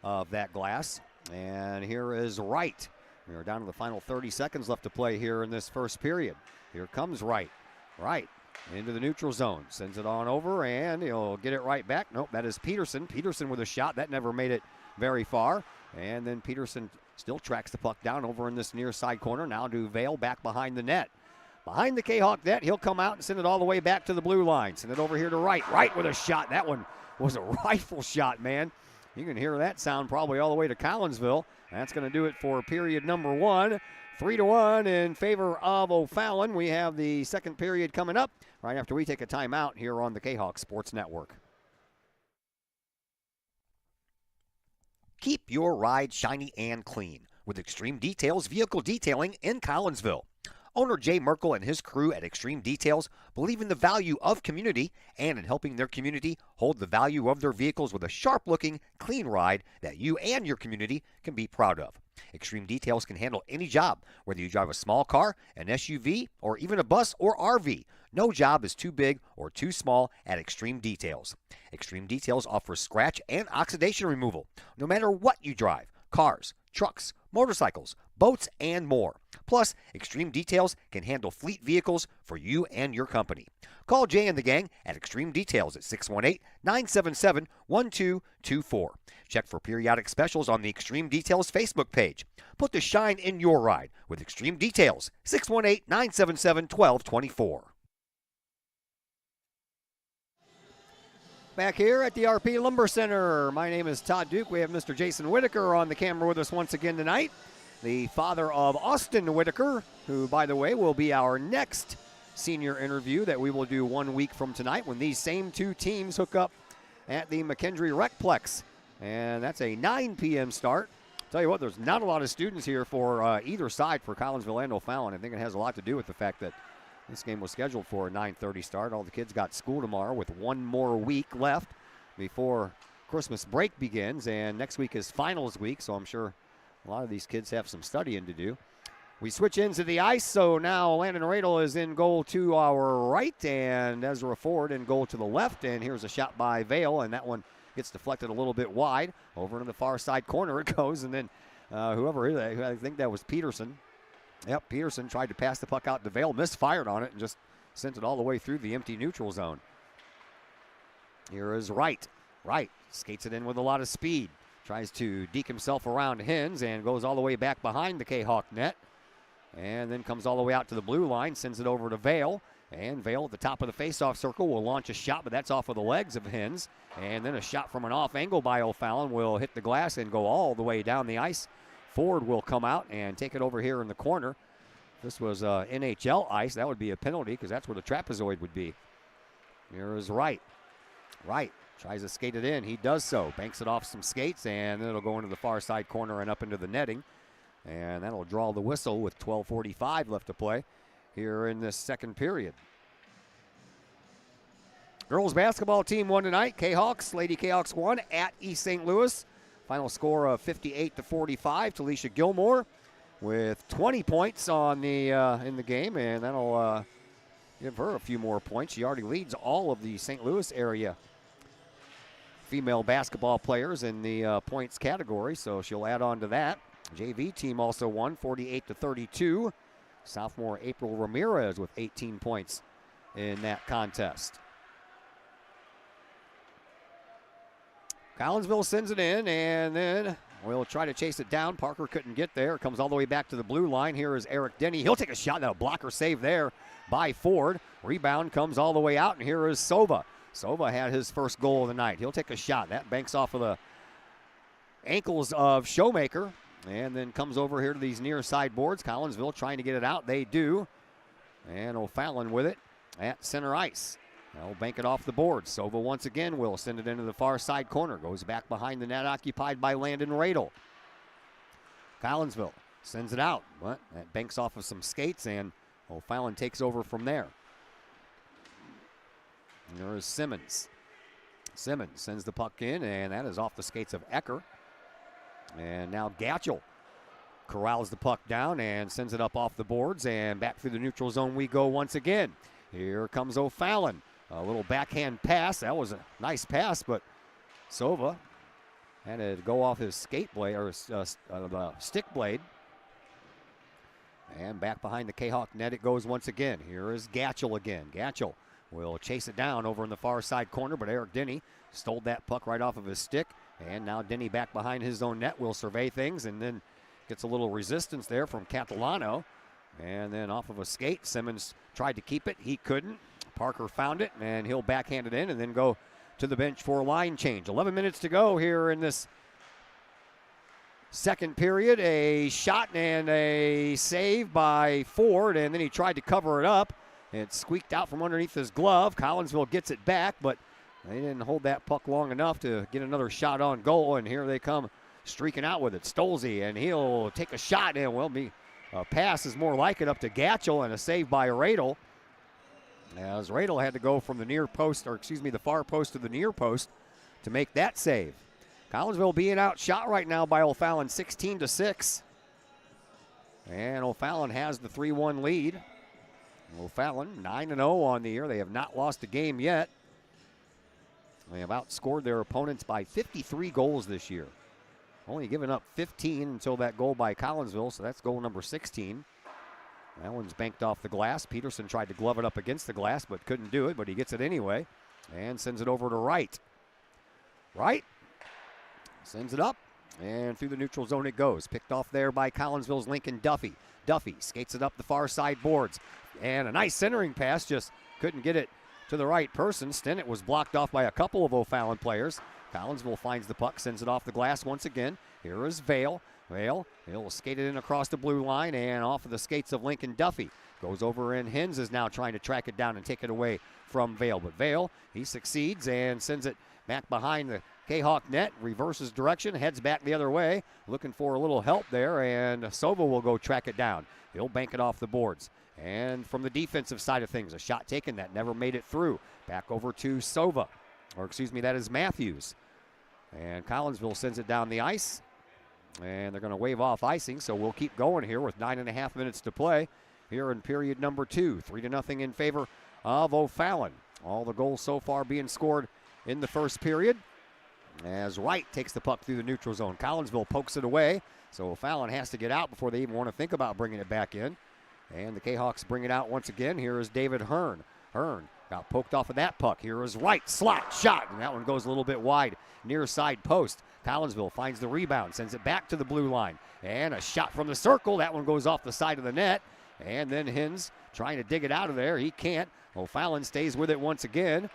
of that glass. And here is Wright. We are down to the final 30 seconds left to play here in this first period. Here comes Wright. Wright into the neutral zone. Sends it on over, and he'll get it right back. Nope, that is Peterson. Peterson with a shot. That never made it very far. And then Peterson still tracks the puck down over in this near side corner. Now to Vale back behind the net. Behind the Kahok net, he'll come out and send it all the way back to the blue line. Send it over here to Wright. Wright with a shot. That one was a rifle shot, man. You can hear that sound probably all the way to Collinsville. That's going to do it for period number 1. 3-1 in favor of O'Fallon. We have the second period coming up right after we take a timeout here on the Kahok Sports Network. Keep your ride shiny and clean with Extreme Details Vehicle Detailing in Collinsville. Owner Jay Merkel and his crew at Extreme Details believe in the value of community and in helping their community hold the value of their vehicles with a sharp-looking, clean ride that you and your community can be proud of. Extreme Details can handle any job, whether you drive a small car, an SUV, or even a bus or RV. No job is too big or too small at Extreme Details. Extreme Details offers scratch and oxidation removal, no matter what you drive: cars, trucks, motorcycles, boats, and more. Plus, Extreme Details can handle fleet vehicles for you and your company. Call Jay and the gang at Extreme Details at 618-977-1224. Check for periodic specials on the Extreme Details Facebook page. Put the shine in your ride with Extreme Details, 618-977-1224. Back here at the RP Lumber Center, my name is Todd Duke. We have Mr. Jason Whitaker on the camera with us once again tonight, the father of Austin Whitaker, who, by the way, will be our next senior interview that we will do 1 week from tonight when these same two teams hook up at the McKendree Recplex. And that's a 9 p.m. start. Tell you what, there's not a lot of students here for either side for Collinsville and O'Fallon. I think it has a lot to do with the fact that this game was scheduled for a 9:30 start. All the kids got school tomorrow with 1 more week left before Christmas break begins. And next week is finals week, so I'm sure a lot of these kids have some studying to do. We switch ends of the ice, so now Landon Radel is in goal to our right, and Ezra Ford in goal to the left. And here's a shot by Vale, and that one gets deflected a little bit wide. Over into the far side corner it goes, and then whoever, I think that was Peterson. Yep, Peterson tried to pass the puck out to Vale, misfired on it, and just sent it all the way through the empty neutral zone. Here is Wright. Wright skates it in with a lot of speed. Tries to deke himself around Hens and goes all the way back behind the Kahok net. And then comes all the way out to the blue line, sends it over to Vale. And Vale at the top of the faceoff circle will launch a shot, but that's off of the legs of Hens. And then a shot from an off angle by O'Fallon will hit the glass and go all the way down the ice. Ford will come out and take it over here in the corner. this was NHL ice, that would be a penalty because that's where the trapezoid would be. Here is Wright. Wright tries to skate it in. He does so. Banks it off some skates, and then it'll go into the far side corner and up into the netting. And that'll draw the whistle with 12:45 left to play here in this second period. Girls basketball team won tonight. Kahawks, Lady Kahawks won at East St. Louis. Final score of 58-45. Talisha Gilmore with 20 points on the in the game, and that'll give her a few more points. She already leads all of the St. Louis area female basketball players in the points category, so she'll add on to that. JV team also won 48-32. Sophomore April Ramirez with 18 points in that contest. Collinsville sends it in, and then we'll try to chase it down. Parker couldn't get there. It comes all the way back to the blue line. Here is Eric Denny. He'll take a shot. That'll blocker save there by Ford. Rebound comes all the way out, and here is Sova. Sova had his first goal of the night. He'll take a shot. That banks off of the ankles of Showmaker, and then comes over here to these near side boards. Collinsville trying to get it out. They do. And O'Fallon with it at center ice. They'll bank it off the board. Sova once again will send it into the far side corner. Goes back behind the net, occupied by Landon Radel. Collinsville sends it out, but that banks off of some skates, and O'Fallon takes over from there. And there is Simmons. Simmons sends the puck in, and that is off the skates of Ecker. And now Gatchel corrals the puck down and sends it up off the boards, and back through the neutral zone we go once again. Here comes O'Fallon. A little backhand pass. That was a nice pass, but Sova had to go off his skate blade or stick blade. And back behind the Kahawk net it goes once again. Here is Gatchel again. Gatchel will chase it down over in the far side corner, but Eric Denny stole that puck right off of his stick. And now Denny back behind his own net will survey things, and then gets a little resistance there from Catalano. And then off of a skate, Simmons tried to keep it. He couldn't. Parker found it, and he'll backhand it in and then go to the bench for a line change. 11 minutes to go here in this second period. A shot and a save by Ford, and then he tried to cover it up. It squeaked out from underneath his glove. Collinsville gets it back, but they didn't hold that puck long enough to get another shot on goal, and here they come streaking out with it. Stolze, and he'll take a shot, and a pass is more like it up to Gatchel, and a save by Radel. As Radel had to go from the the far post to the near post to make that save. Collinsville being outshot right now by O'Fallon 16-6. And O'Fallon has the 3-1 lead. O'Fallon 9-0 on the year. They have not lost a game yet. They have outscored their opponents by 53 goals this year. Only given up 15 until that goal by Collinsville, so that's goal number 16. That one's banked off the glass. Peterson tried to glove it up against the glass, but couldn't do it, but he gets it anyway and sends it over to Wright. Wright sends it up, and through the neutral zone it goes. Picked off there by Collinsville's Lincoln Duffy. Duffy skates it up the far side boards, and a nice centering pass, just couldn't get it to the right person. Stennett was blocked off by a couple of O'Fallon players. Collinsville finds the puck, sends it off the glass once again. Here is Vale. Vale, he'll skate it in across the blue line and off of the skates of Lincoln Duffy. Goes over, and Hens is now trying to track it down and take it away from Vale. But Vale, he succeeds and sends it back behind the Kahawk net, reverses direction, heads back the other way, looking for a little help there, and Sova will go track it down. He'll bank it off the boards. And from the defensive side of things, a shot taken that never made it through. Back over to Sova, that is Matthews. And Collinsville sends it down the ice. And they're going to wave off icing, so we'll keep going here with 9.5 minutes to play here in period number 2. 3-0 in favor of O'Fallon. All the goals so far being scored in the first period. As Wright takes the puck through the neutral zone. Collinsville pokes it away, so O'Fallon has to get out before they even want to think about bringing it back in. And the Kahawks bring it out once again. Here is David Hearn. Hearn got poked off of that puck. Here is Wright, slot, shot, and that one goes a little bit wide, near side post. Collinsville finds the rebound, sends it back to the blue line, and a shot from the circle. That one goes off the side of the net, and then Hens trying to dig it out of there. He can't. O'Fallon stays with it once again,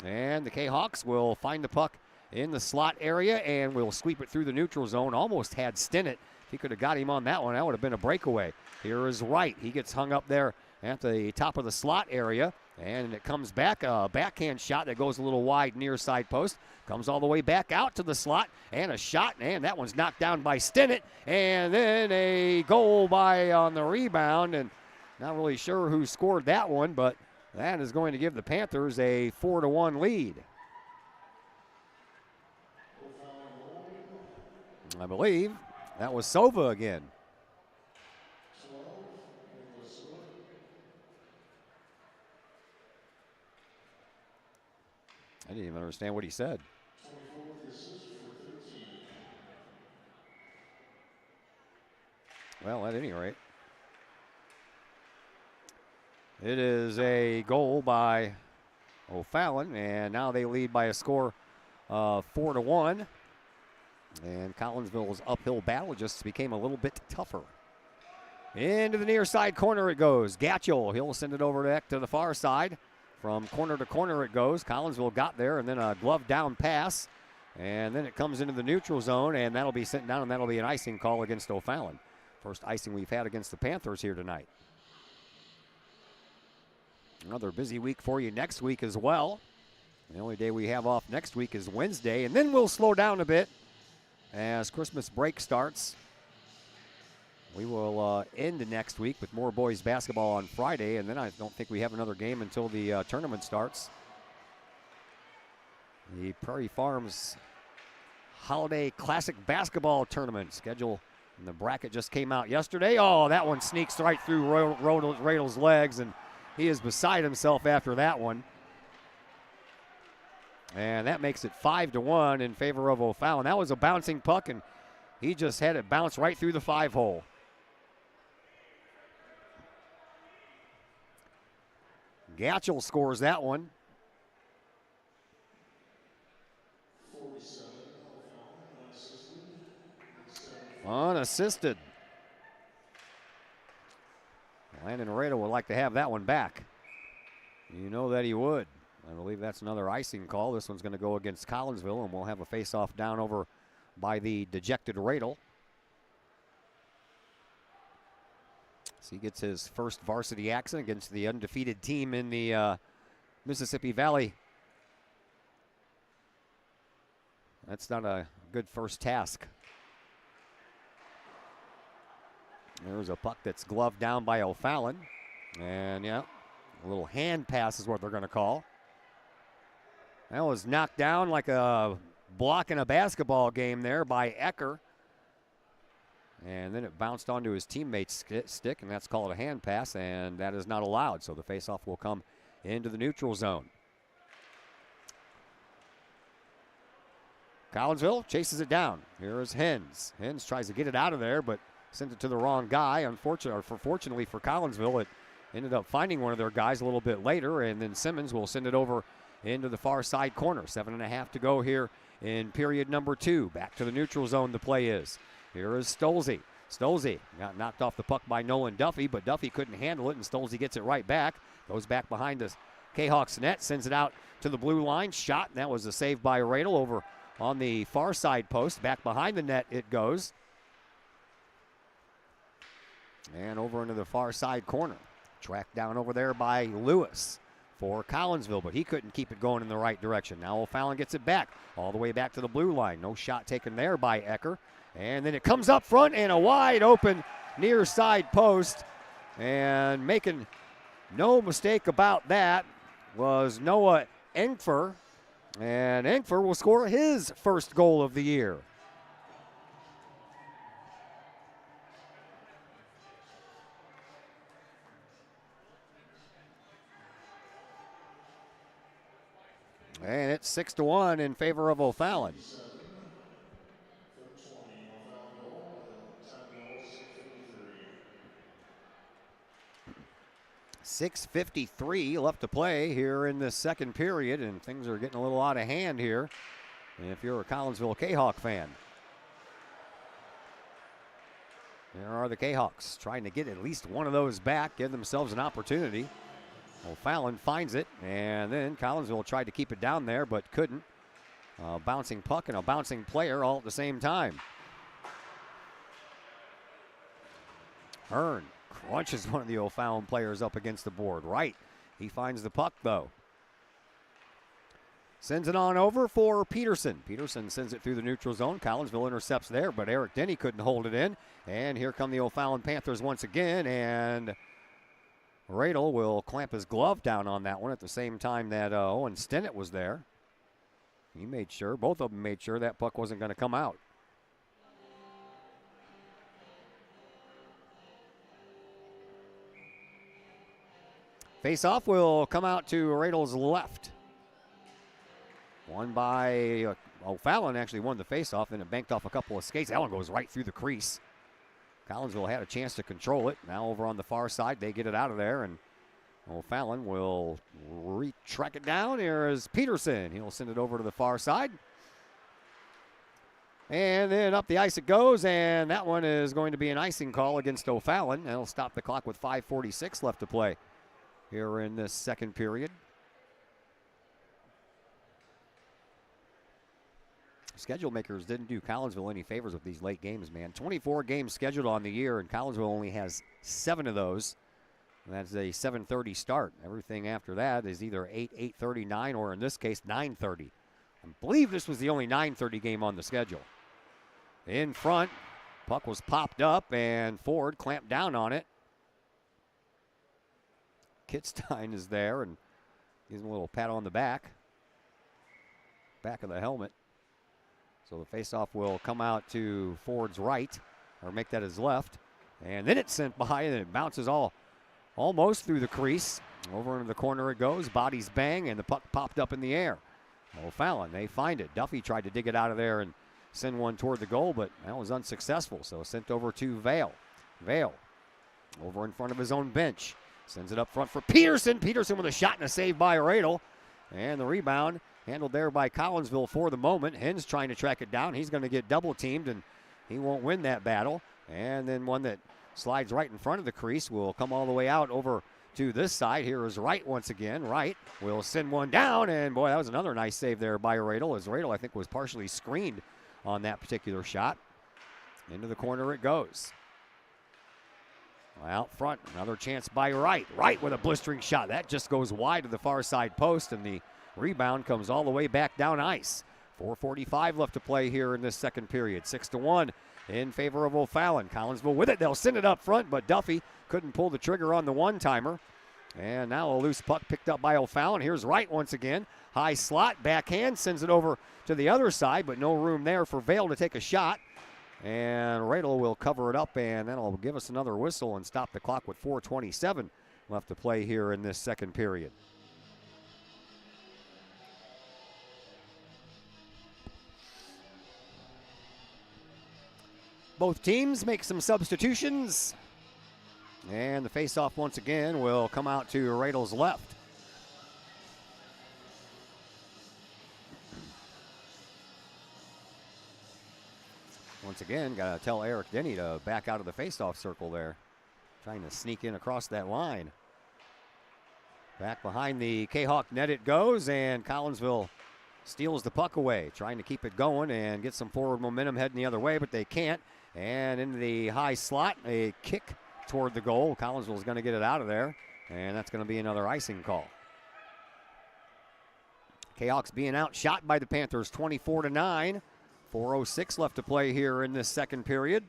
and the Kahawks will find the puck in the slot area and will sweep it through the neutral zone. Almost had Stennett If he could have got him on that one, that would have been a breakaway. Here is Wright. He gets hung up there at the top of the slot area, and it comes back, a backhand shot that goes a little wide near side post. Comes all the way back out to the slot, and a shot, and that one's knocked down by Stinnett, and then a goal by on the rebound, and not really sure who scored that one, but that is going to give the Panthers a 4-1 lead. I believe that was Sova again. I didn't even understand what he said. Well, at any rate, it is a goal by O'Fallon, and now they lead by a score of 4-1. And Collinsville's uphill battle just became a little bit tougher. Into the near side corner it goes. Gatchel, he'll send it over back to the far side. From corner to corner it goes. Collinsville got there, and then a glove down pass. And then it comes into the neutral zone, and that'll be sent down, and that'll be an icing call against O'Fallon. First icing we've had against the Panthers here tonight. Another busy week for you next week as well. The only day we have off next week is Wednesday, and then we'll slow down a bit as Christmas break starts. We will end next week with more boys basketball on Friday, and then I don't think we have another game until the tournament starts. The Prairie Farms Holiday Classic Basketball Tournament schedule in the bracket just came out yesterday. Oh, that one sneaks right through Radle's legs, and he is beside himself after that one. And that makes it 5-1 in favor of O'Fallon. That was a bouncing puck, and he just had it bounce right through the 5-hole. Gatchel scores that one. Unassisted. Landon Radel would like to have that one back. You know that he would. I believe that's another icing call. This one's going to go against Collinsville, and we'll have a face-off down over by the dejected Radel. So he gets his first varsity action against the undefeated team in the Mississippi Valley. That's not a good first task. There's a puck that's gloved down by O'Fallon. And, yeah, a little hand pass is what they're going to call. That was knocked down like a block in a basketball game there by Ecker. And then it bounced onto his teammate's stick, and that's called a hand pass, and that is not allowed. So the faceoff will come into the neutral zone. Collinsville chases it down. Here is Hens. Hens tries to get it out of there, but sent it to the wrong guy. Fortunately for Collinsville, it ended up finding one of their guys a little bit later, and then Simmons will send it over into the far side corner. 7.5 to go here in period number 2. Back to the neutral zone the play is. Here is Stolze. Stolze got knocked off the puck by Nolan Duffy, but Duffy couldn't handle it, and Stolze gets it right back. Goes back behind the Kahawks net, sends it out to the blue line. Shot, and that was a save by Radel over on the far side post. Back behind the net it goes. And over into the far side corner. Tracked down over there by Lewis for Collinsville, but he couldn't keep it going in the right direction. Now O'Fallon gets it back, all the way back to the blue line. No shot taken there by Ecker. And then it comes up front, and a wide open near side post. And making no mistake about that was Noah Engfer. And Engfer will score his first goal of the year. And it's 6-1 in favor of O'Fallon. 6:53 left to play here in the second period, and things are getting a little out of hand here if you're a Collinsville Kahawk fan. There are the Kahawks trying to get at least one of those back, give themselves an opportunity. O'Fallon finds it, and then Collinsville tried to keep it down there, but couldn't. A bouncing puck and a bouncing player all at the same time. Hearn crunches one of the O'Fallon players up against the board. Right, he finds the puck though. Sends it on over for Peterson. Peterson sends it through the neutral zone. Collinsville intercepts there, but Eric Denny couldn't hold it in. And here come the O'Fallon Panthers once again, and Radel will clamp his glove down on that one at the same time that Owen Stennett was there. He made sure, both of them made sure that puck wasn't going to come out. Face-off will come out to Radel's left. Won by O'Fallon, actually won the face-off, and it banked off a couple of skates. That one goes right through the crease. Collinsville had a chance to control it. Now over on the far side, they get it out of there, and O'Fallon will track it down. Here is Peterson. He'll send it over to the far side. And then up the ice it goes, and that one is going to be an icing call against O'Fallon. That'll stop the clock with 5:46 left to play here in this second period. Schedule makers didn't do Collinsville any favors with these late games, man. 24 games scheduled on the year, and Collinsville only has 7 of those. And that's a 7:30 start. Everything after that is either 8, 8:30, 9, or in this case, 9:30. I believe this was the only 9:30 game on the schedule. In front, puck was popped up, and Ford clamped down on it. Kitstein is there and gives him a little pat on the back of the helmet. So the faceoff will come out to Ford's right, or make that his left. And then it's sent by, and it bounces almost through the crease. Over into the corner it goes. Bodies bang, and the puck popped up in the air. O'Fallon, they find it. Duffy tried to dig it out of there and send one toward the goal, but that was unsuccessful. So sent over to Vale. Vale over in front of his own bench. Sends it up front for Peterson. Peterson with a shot and a save by Radel. And the rebound handled there by Collinsville for the moment. Hens trying to track it down. He's going to get double teamed, and he won't win that battle. And then one that slides right in front of the crease will come all the way out over to this side. Here is Wright once again. Wright will send one down, and boy, that was another nice save there by Radel, as Radel, I think, was partially screened on that particular shot. Into the corner it goes. Out front, another chance by Wright. Wright with a blistering shot. That just goes wide to the far side post, and the rebound comes all the way back down ice. 4:45 left to play here in this second period. 6-1 in favor of O'Fallon. Collinsville with it. They'll send it up front, but Duffy couldn't pull the trigger on the one-timer. And now a loose puck picked up by O'Fallon. Here's Wright once again. High slot, backhand, sends it over to the other side, but no room there for Vale to take a shot. And Radel will cover it up, and that'll give us another whistle and stop the clock with 4:27 left to play here in this second period. Both teams make some substitutions. And the faceoff once again will come out to Radel's left. Once again, got to tell Eric Denny to back out of the faceoff circle there. Trying to sneak in across that line. Back behind the Kahok net it goes, and Collinsville steals the puck away. Trying to keep it going and get some forward momentum heading the other way, but they can't. And into the high slot, a kick toward the goal. Collinsville is going to get it out of there, and that's going to be another icing call. Kahawks being outshot by the Panthers 24-9. 4:06 left to play here in this second period.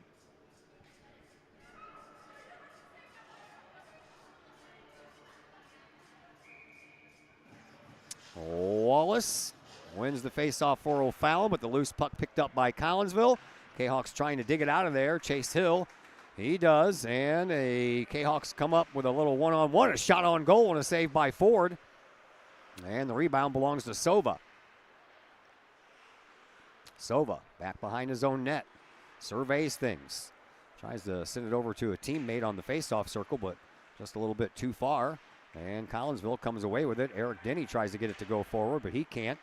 Wallace wins the faceoff for O'Fallon, but the loose puck picked up by Collinsville. Kahawks trying to dig it out of there. Chase Hill, he does, and Kahawks come up with a little one-on-one, a shot on goal, and a save by Ford. And the rebound belongs to Sova. Sova back behind his own net, surveys things, tries to send it over to a teammate on the faceoff circle, but just a little bit too far. And Collinsville comes away with it. Eric Denny tries to get it to go forward, but he can't.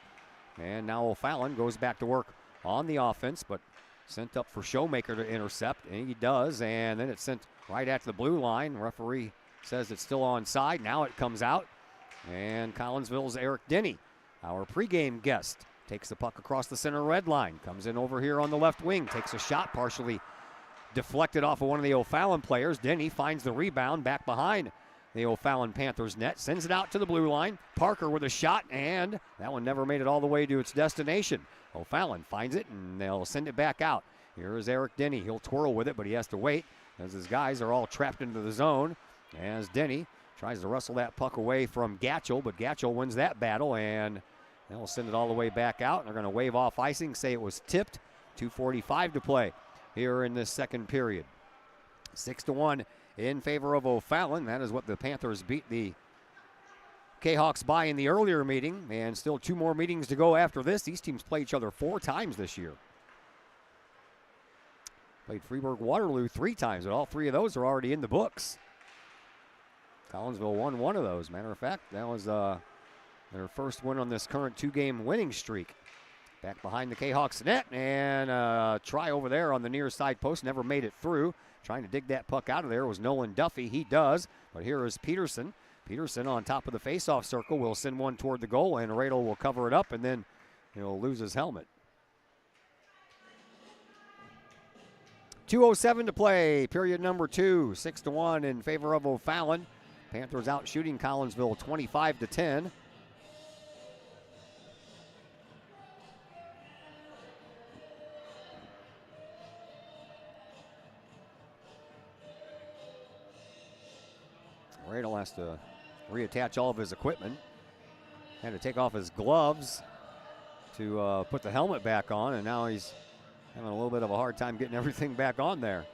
And now O'Fallon goes back to work on the offense, but sent up for Showmaker to intercept, and he does. And then it's sent right at the blue line. Referee says it's still onside. Now it comes out, and Collinsville's Eric Denny, our pregame guest, takes the puck across the center red line, comes in over here on the left wing, takes a shot partially deflected off of one of the O'Fallon players. Denny finds the rebound back behind the O'Fallon Panthers net, sends it out to the blue line. Parker with a shot, and that one never made it all the way to its destination. O'Fallon finds it, and they'll send it back out. Here is Eric Denny. He'll twirl with it, but he has to wait as his guys are all trapped into the zone. As Denny tries to wrestle that puck away from Gatchell, but Gatchell wins that battle, and they'll send it all the way back out. They're going to wave off icing, say it was tipped. 2:45 to play here in this second period. 6-1 in favor of O'Fallon. That is what the Panthers beat the Kahawks by in the earlier meeting, and still 2 more meetings to go after this. These teams play each other 4 times this year. Played Freeburg-Waterloo 3 times, but all 3 of those are already in the books. Collinsville won 1 of those. Matter of fact, that was their first win on this current 2-game winning streak. Back behind the Kahawks net, and try over there on the near side post. Never made it through. Trying to dig that puck out of there was Nolan Duffy. He does, but here is Peterson. Peterson on top of the faceoff circle will send one toward the goal, and Radel will cover it up, and then he'll lose his helmet. 2:07 to play, period number 2. 6-1 in favor of O'Fallon. Panthers out shooting Collinsville 25-10. Radel has to reattach all of his equipment. Had to take off his gloves to put the helmet back on, and now he's having a little bit of a hard time getting everything back on there.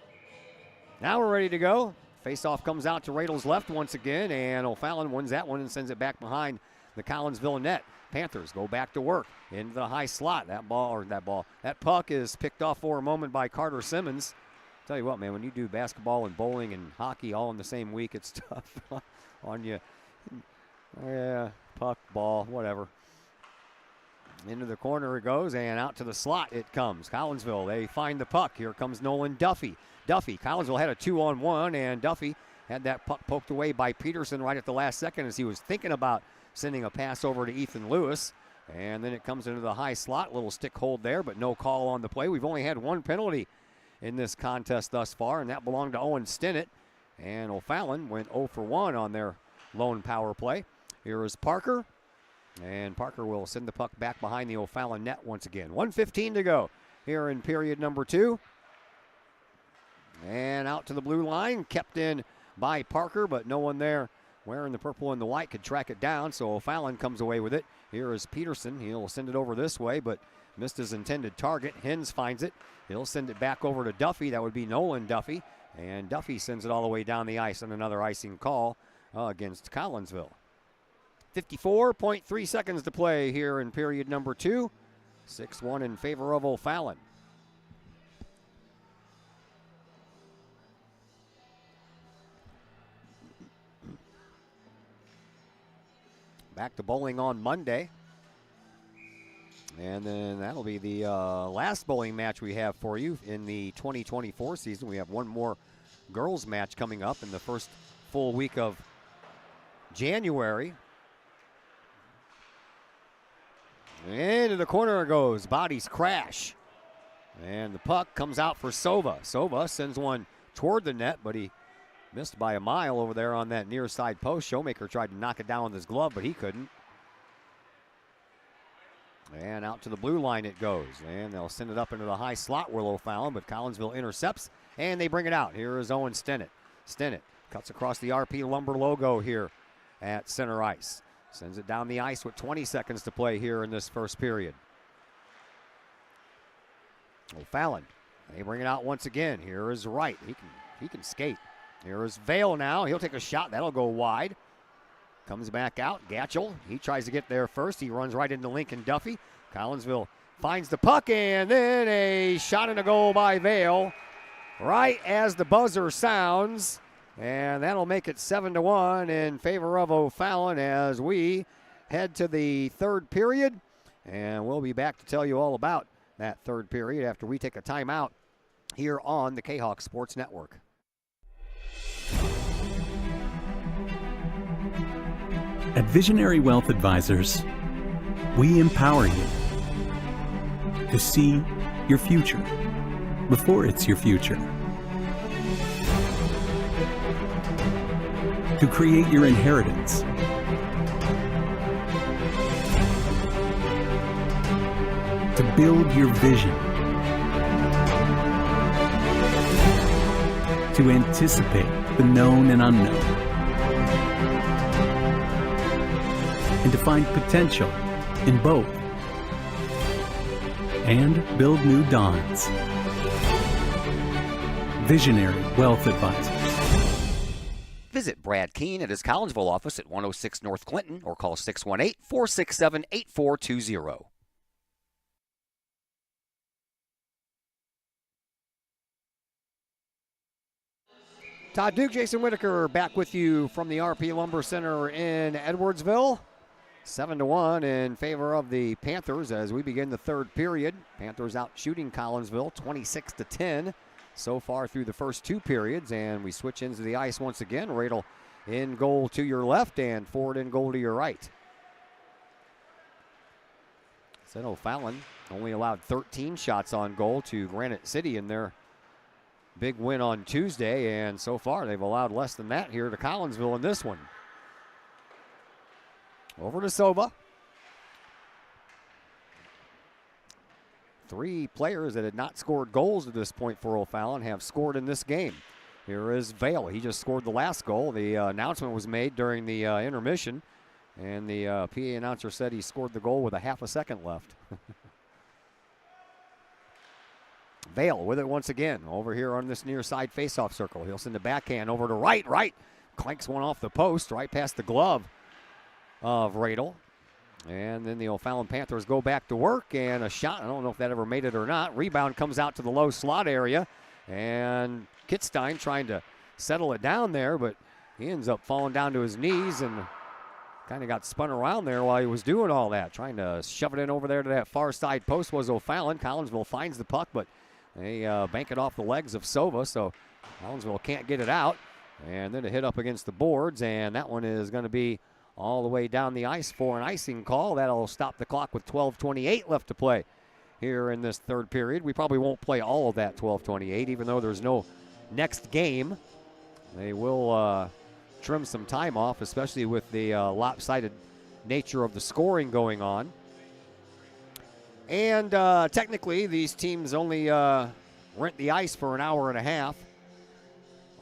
Now we're ready to go. Face-off comes out to Radel's left once again, and O'Fallon wins that one and sends it back behind the Collinsville net. Panthers go back to work into the high slot. That puck is picked off for a moment by Carter Simmons. Tell you what, man, when you do basketball and bowling and hockey all in the same week, it's tough on you. Yeah, puck, ball, whatever. Into the corner it goes, and out to the slot it comes. Collinsville, they find the puck. Here comes Nolan Duffy. Collinsville had a 2-on-1, and Duffy had that puck poked away by Peterson right at the last second as he was thinking about sending a pass over to Ethan Lewis. And then it comes into the high slot. Little stick hold there, but no call on the play. We've only had 1 penalty in this contest thus far, and that belonged to Owen Stinnett. And O'Fallon went 0 for 1 on their lone power play. Here is Parker, and Parker will send the puck back behind the O'Fallon net once again. 1:15 to go here in period number 2. And out to the blue line, kept in by Parker, but no one there wearing the purple and the white could track it down, so O'Fallon comes away with it. Here is Peterson. He'll send it over this way, but missed his intended target. Hens finds it. He'll send it back over to Duffy. That would be Nolan Duffy. And Duffy sends it all the way down the ice on another icing call against Collinsville. 54.3 seconds to play here in period number 2. 6-1 in favor of O'Fallon. Back to bowling on Monday. And then that'll be the last bowling match we have for you in the 2024 season. We have one more girls match coming up in the first full week of January. Into the corner it goes. Bodies crash. And the puck comes out for Sova. Sova sends one toward the net, but he missed by a mile over there on that near side post. Showmaker tried to knock it down with his glove, but he couldn't. And out to the blue line it goes. And they'll send it up into the high slot where O'Fallon, but Collinsville intercepts, and they bring it out. Here is Owen Stinnett. Stinnett cuts across the RP Lumber logo here at center ice. Sends it down the ice with 20 seconds to play here in this first period. O'Fallon, they bring it out once again. Here is Wright. He can skate. Here is Vale now. He'll take a shot. That'll go wide. Comes back out. Gatchell, he tries to get there first. He runs right into Lincoln Duffy. Collinsville finds the puck, and then a shot and a goal by Vale right as the buzzer sounds. And that'll make it 7-1 in favor of O'Fallon as we head to the third period. And we'll be back to tell you all about that third period after we take a timeout here on the Kahok Sports Network. At Visionary Wealth Advisors, we empower you to see your future before it's your future. to create your inheritance. To build your vision. To anticipate the known and unknown. And to find potential in both. And build new dawns. Visionary Wealth Advisors. Visit Brad Keene at his Collinsville office at 106 North Clinton or call 618-467-8420. Todd Duke, Jason Whitaker back with you from the RP Lumber Center in Edwardsville. 7-1 in favor of the Panthers as we begin the third period. Panthers out shooting Collinsville 26-10 so far through the first two periods, and we switch into the ice once again. Radel in goal to your left and Ford in goal to your right. St. O'Fallon only allowed 13 shots on goal to Granite City in their big win on Tuesday, and so far they've allowed less than that here to Collinsville in this one. Over to Sova. Three players that had not scored goals at this point for O'Fallon have scored in this game. Here is Vale. He just scored the last goal. The announcement was made during the intermission, and the PA announcer said he scored the goal with a half a second left. Vale with it once again over here on this near side faceoff circle. He'll send a backhand over to right. Clanks one off the post right past the glove of Radel. And then the O'Fallon Panthers go back to work, and a shot. I don't know if that ever made it or not. Rebound comes out to the low slot area, and Kitzstein trying to settle it down there, but he ends up falling down to his knees and kind of got spun around there while he was doing all that. Trying to shove it in over there to that far side post was O'Fallon. Collinsville finds the puck, but they bank it off the legs of Sova, so Collinsville can't get it out. And then a hit up against the boards, and that one is going to be all the way down the ice for an icing call. That'll stop the clock with 12:28 left to play here in this third period. We probably won't play all of that 12:28, even though there's no next game. They will trim some time off, especially with the lopsided nature of the scoring going on. And technically, these teams only rent the ice for an hour and a half.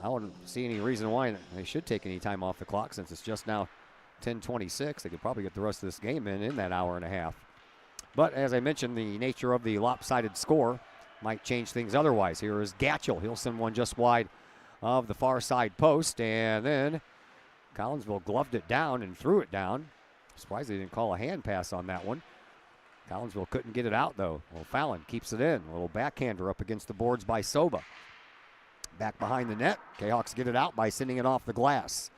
I wouldn't see any reason why they should take any time off the clock since it's just now 10:26. They could probably get the rest of this game in that hour and a half. But as I mentioned, the nature of the lopsided score might change things otherwise. Here is Gatchell. He'll send one just wide of the far side post, and then Collinsville gloved it down and threw it down. Surprised they didn't call a hand pass on that one. Collinsville couldn't get it out, though. O'Fallon keeps it in. A little backhander up against the boards by Soba. Back behind the net. Kahawks get it out by sending it off the glass.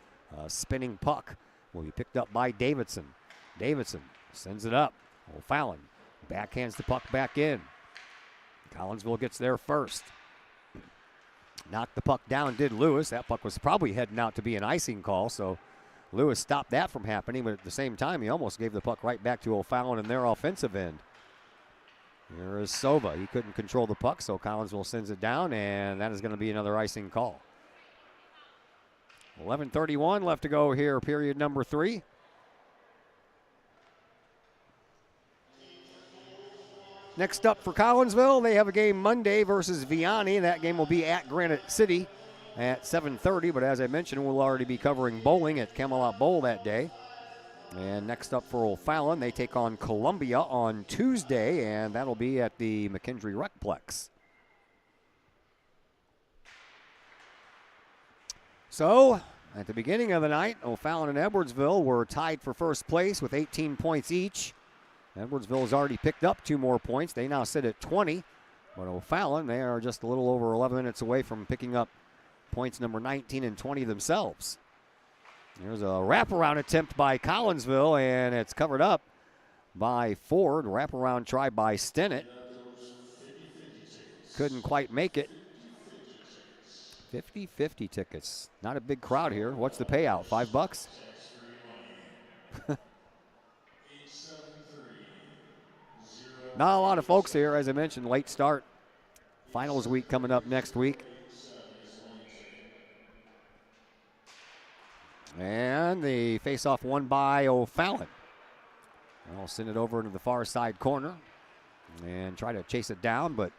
Spinning puck will be picked up by Davidson. Davidson sends it up. O'Fallon backhands the puck back in. Collinsville gets there first. Knocked the puck down, did Lewis. That puck was probably heading out to be an icing call, so Lewis stopped that from happening, but at the same time, he almost gave the puck right back to O'Fallon in their offensive end. Here is Sova. He couldn't control the puck, so Collinsville sends it down, and that is going to be another icing call. 11:31 left to go here, period number 3. Next up for Collinsville, they have a game Monday versus Vianney. That game will be at Granite City at 7:30, but as I mentioned, we'll already be covering bowling at Camelot Bowl that day. And next up for O'Fallon, they take on Columbia on Tuesday, and that'll be at the McKendree Recplex. So, at the beginning of the night, O'Fallon and Edwardsville were tied for first place with 18 points each. Edwardsville has already picked up 2 more points. They now sit at 20. But O'Fallon, they are just a little over 11 minutes away from picking up points number 19 and 20 themselves. There's a wraparound attempt by Collinsville, and it's covered up by Ford. Wraparound try by Stennett. Couldn't quite make it. 50-50 tickets. Not a big crowd here. What's the payout? $5? Not a lot of folks here. As I mentioned, late start. Finals week coming up next week. And the face-off won by O'Fallon. I'll send it over into the far side corner and try to chase it down, but,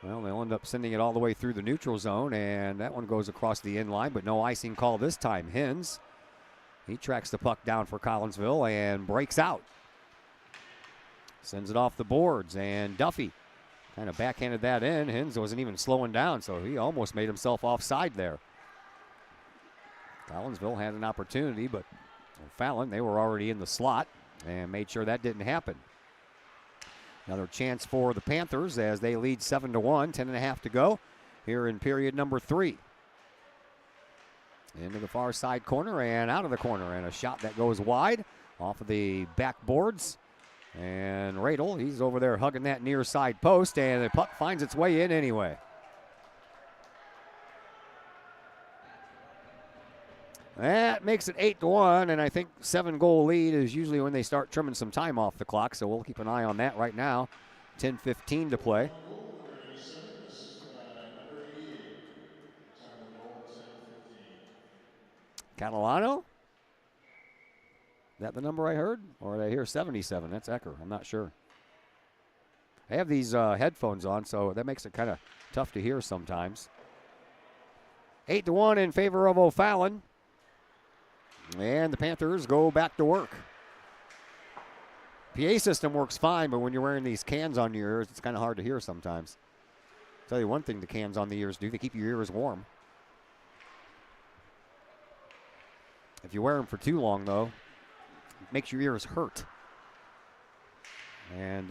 well, they'll end up sending it all the way through the neutral zone, and that one goes across the end line, but no icing call this time. Hens, he tracks the puck down for Collinsville and breaks out. Sends it off the boards, and Duffy kind of backhanded that in. Hens wasn't even slowing down, so he almost made himself offside there. Collinsville had an opportunity, but O'Fallon, they were already in the slot and made sure that didn't happen. Another chance for the Panthers as they lead 7-1, 10.5 to go here in period number 3. Into the far side corner and out of the corner, and a shot that goes wide off of the backboards. And Radel, he's over there hugging that near side post, and the puck finds its way in anyway. That makes it 8-1, and I think 7-goal lead is usually when they start trimming some time off the clock, so we'll keep an eye on that right now. 10:15 to play. Catalano? Is that the number I heard? Or did I hear 77? That's Ecker. I'm not sure. I have these headphones on, so that makes it kind of tough to hear sometimes. 8-1 in favor of O'Fallon. And the Panthers go back to work. PA system works fine, but when you're wearing these cans on your ears, it's kind of hard to hear sometimes. I'll tell you one thing the cans on the ears do, they keep your ears warm. If you wear them for too long, though, it makes your ears hurt. And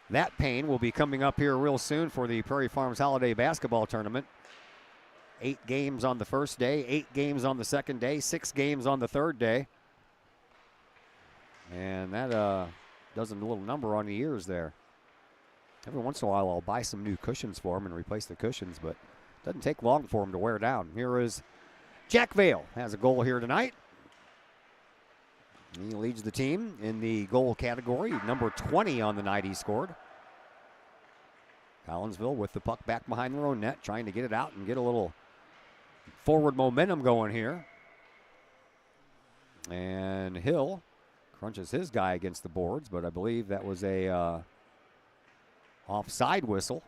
that pain will be coming up here real soon for the Prairie Farms Holiday Basketball Tournament. 8 games on the first day, 8 games on the second day, 6 games on the third day. And that does a little number on the ears there. Every once in a while, I'll buy some new cushions for them and replace the cushions, but it doesn't take long for them to wear down. Here is Jack Vale, has a goal here tonight. He leads the team in the goal category, number 20 on the night he scored. Collinsville with the puck back behind their own net, trying to get it out and get a little forward momentum going here. And Hill crunches his guy against the boards, but I believe that was a offside whistle.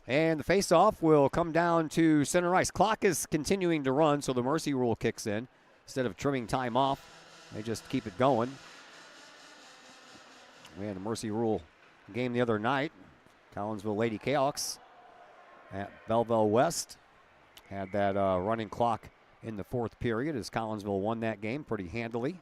And the faceoff will come down to center ice. Clock is continuing to run, so the mercy rule kicks in. Instead of trimming time off, they just keep it going. We had a mercy rule game the other night. Collinsville Lady Kahawks at Belleville West had that running clock in the fourth period as Collinsville won that game pretty handily.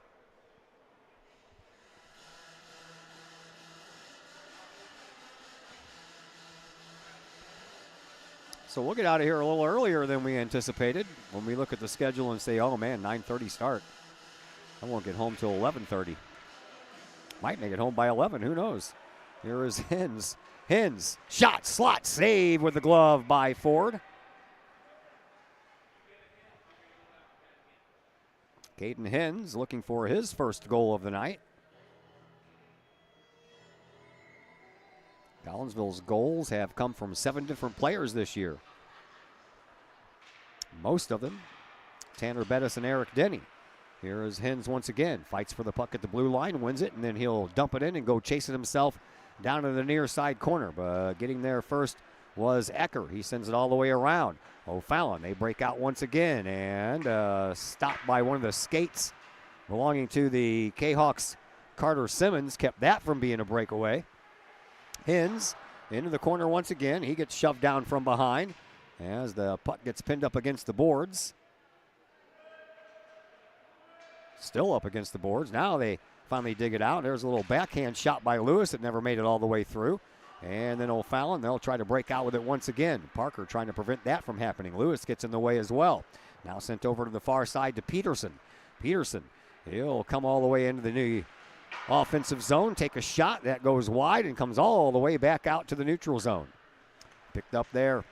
So we'll get out of here a little earlier than we anticipated when we look at the schedule and say, oh man, 9:30 start. I won't get home till 11:30. Might make it home by 11, who knows? Here is Hens. Hens, shot, slot, save with the glove by Ford. Caden Hens looking for his first goal of the night. Collinsville's goals have come from 7 different players this year. Most of them, Tanner Bettis and Eric Denny. Here is Hens once again. Fights for the puck at the blue line, wins it, and then he'll dump it in and go chase it himself down to the near side corner. But getting there first was Ecker. He sends it all the way around. O'Fallon, they break out once again and stopped by one of the skates belonging to the Kahawks. Carter Simmons kept that from being a breakaway. Hens into the corner once again. He gets shoved down from behind as the puck gets pinned up against the boards. Still up against the boards. Now they finally dig it out. There's a little backhand shot by Lewis that never made it all the way through. And then O'Fallon, they'll try to break out with it once again. Parker trying to prevent that from happening. Lewis gets in the way as well. Now sent over to the far side to Peterson. Peterson, he'll come all the way into the new offensive zone, take a shot. That goes wide and comes all the way back out to the neutral zone. Picked up there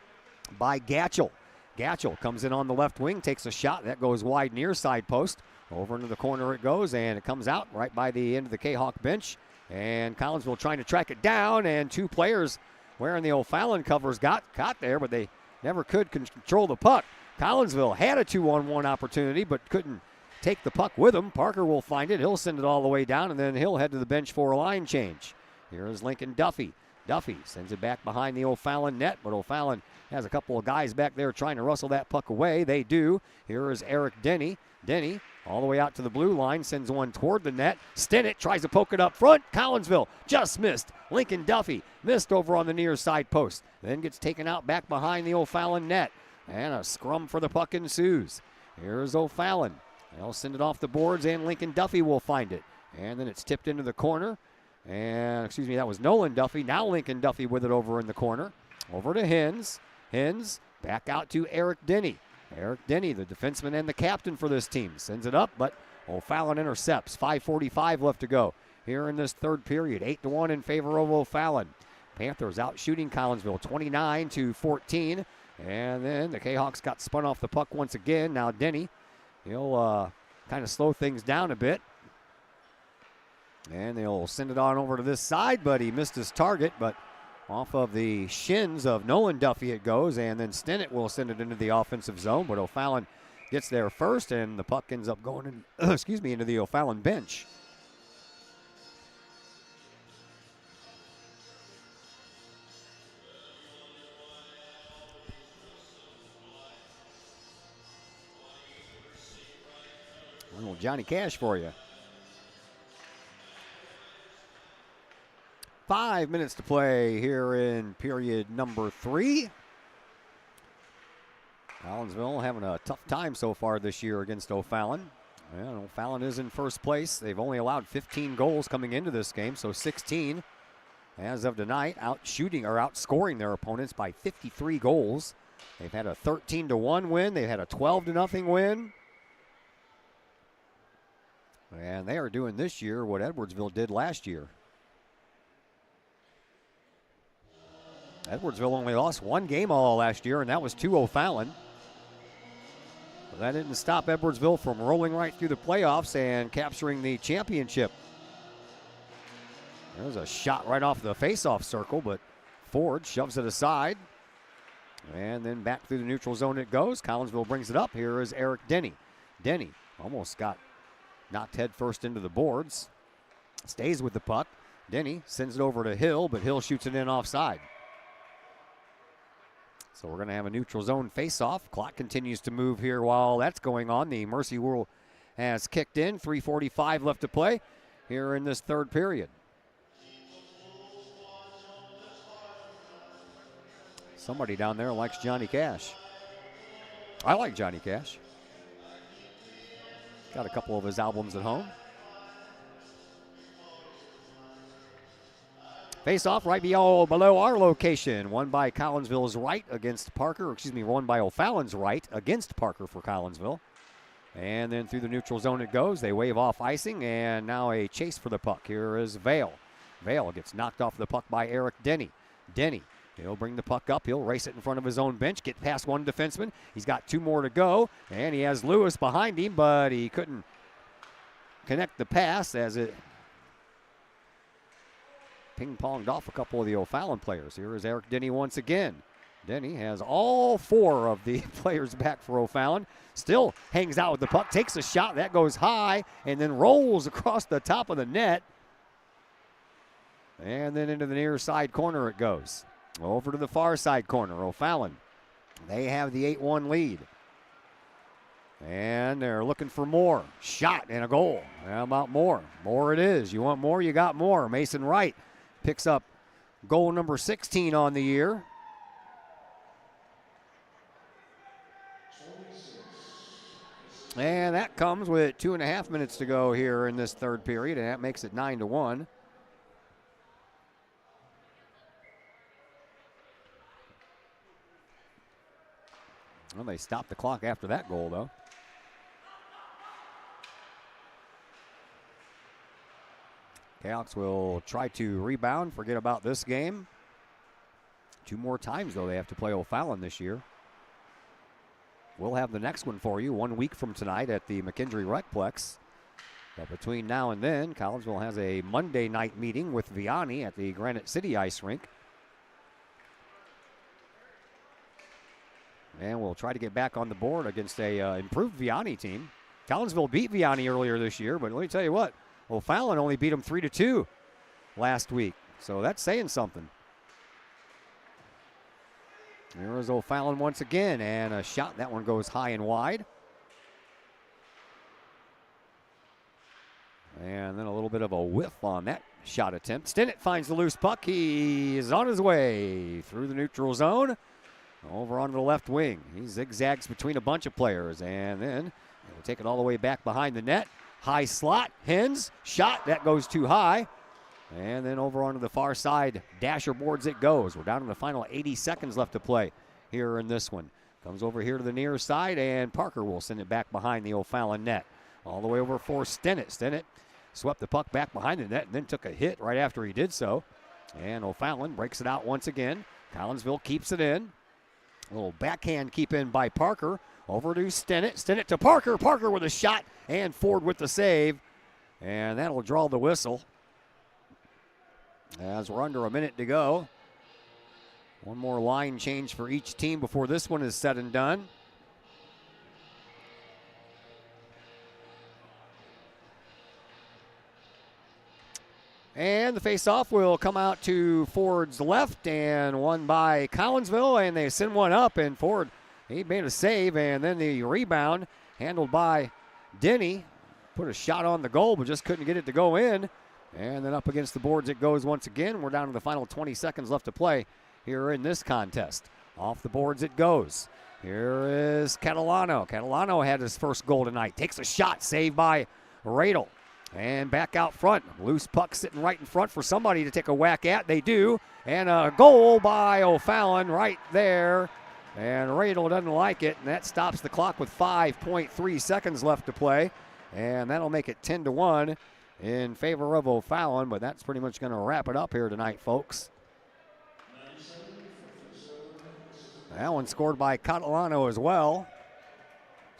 by Gatchell. Gatchell comes in on the left wing, takes a shot. That goes wide near side post. Over into the corner it goes, and it comes out right by the end of the Kahawk bench. And Collinsville trying to track it down, and 2 players wearing the O'Fallon covers got there, but they never could control the puck. Collinsville had a 2-on-1 opportunity, but couldn't take the puck with him. Parker will find it. He'll send it all the way down, and then he'll head to the bench for a line change. Here is Lincoln Duffy. Duffy sends it back behind the O'Fallon net, but O'Fallon has a couple of guys back there trying to rustle that puck away. They do. Here is Eric Denny. Denny all the way out to the blue line, sends one toward the net. Stinnett tries to poke it up front. Collinsville just missed. Lincoln Duffy missed over on the near side post. Then gets taken out back behind the O'Fallon net. And a scrum for the puck ensues. Here's O'Fallon. They'll send it off the boards, and Lincoln Duffy will find it. And then it's tipped into the corner. And, that was Nolan Duffy. Now Lincoln Duffy with it over in the corner. Over to Hens. Hens back out to Eric Denny. Eric Denny, the defenseman and the captain for this team, sends it up, but O'Fallon intercepts. 5:45 left to go here in this third period. 8-1 in favor of O'Fallon. Panthers out shooting Collinsville 29-14. And then the Kahawks got spun off the puck once again. Now Denny, he'll kind of slow things down a bit. And they'll send it on over to this side, but he missed his target. But off of the shins of Nolan Duffy it goes, and then Stinnett will send it into the offensive zone. But O'Fallon gets there first, and the puck ends up going in, into the O'Fallon bench. A little Johnny Cash for you. 5 minutes to play here in period number 3. Collinsville having a tough time so far this year against O'Fallon. Well, O'Fallon is in first place. They've only allowed 15 goals coming into this game, so 16 as of tonight, outscoring their opponents by 53 goals. They've had a 13-1 win. They've had a 12-0 win. And they are doing this year what Edwardsville did last year. Edwardsville only lost one game all last year, and that was to O'Fallon. But that didn't stop Edwardsville from rolling right through the playoffs and capturing the championship. There's a shot right off the face-off circle, but Ford shoves it aside. And then back through the neutral zone it goes. Collinsville brings it up. Here is Eric Denny. Denny almost got knocked head first into the boards. Stays with the puck. Denny sends it over to Hill, but Hill shoots it in offside. So we're going to have a neutral zone face-off. Clock continues to move here while that's going on. The Mercy Rule has kicked in. 3:45 left to play here in this third period. Somebody down there likes Johnny Cash. I like Johnny Cash. Got a couple of his albums at home. Face-off right below our location. Won by Collinsville's right against Parker. Won by O'Fallon's right against Parker for Collinsville. And then through the neutral zone it goes. They wave off icing, and now a chase for the puck. Here is Vale. Vale gets knocked off the puck by Eric Denny. Denny, he'll bring the puck up. He'll race it in front of his own bench, get past one defenseman. He's got two more to go, and he has Lewis behind him, but he couldn't connect the pass as it ping-ponged off a couple of the O'Fallon players. Here is Eric Denny once again. Denny has all four of the players back for O'Fallon. Still hangs out with the puck, takes a shot. That goes high and then rolls across the top of the net. And then into the near side corner it goes. Over to the far side corner. O'Fallon, they have the 8-1 lead. And they're looking for more. Shot and a goal. How about more? More it is. You want more? You got more. Mason Wright picks up goal number 16 on the year. And that comes with 2.5 minutes to go here in this third period, and that makes it 9-1. Well, they stopped the clock after that goal, though. Kahawks will try to rebound, forget about this game. 2 more times, though, they have to play O'Fallon this year. We'll have the next one for you 1 week from tonight at the McKendree Recplex. But between now and then, Collinsville has a Monday night meeting with Vianney at the Granite City Ice Rink. And we'll try to get back on the board against a improved Vianney team. Collinsville beat Vianney earlier this year, but let me tell you what, O'Fallon only beat them 3-2 last week. So that's saying something. There is O'Fallon once again, and a shot. That one goes high and wide. And then a little bit of a whiff on that shot attempt. Stinnett finds the loose puck. He is on his way through the neutral zone, over onto the left wing. He zigzags between a bunch of players, and then he'll take it all the way back behind the net. High slot, Hens, shot, that goes too high. And then over onto the far side, Dasher boards it goes. We're down to the final 80 seconds left to play here in this one. Comes over here to the near side, and Parker will send it back behind the O'Fallon net. All the way over for Stinnett. Stinnett swept the puck back behind the net and then took a hit right after he did so. And O'Fallon breaks it out once again. Collinsville keeps it in. A little backhand keep in by Parker. Over to Stinnett. Stinnett to Parker. Parker with a shot, and Ford with the save. And that'll draw the whistle. As we're under a minute to go. One more line change for each team before this one is said and done. And the face-off will come out to Ford's left, and won by Collinsville, and they send one up, and Ford, he made a save, and then the rebound handled by Denny. Put a shot on the goal, but just couldn't get it to go in. And then up against the boards it goes once again. We're down to the final 20 seconds left to play here in this contest. Off the boards it goes. Here is Catalano. Catalano had his first goal tonight. Takes a shot, saved by Radel. And back out front. Loose puck sitting right in front for somebody to take a whack at. They do. And a goal by O'Fallon right there. And Radel doesn't like it. And that stops the clock with 5.3 seconds left to play. And that'll make it 10-1 in favor of O'Fallon. But that's pretty much going to wrap it up here tonight, folks. That one scored by Catalano as well.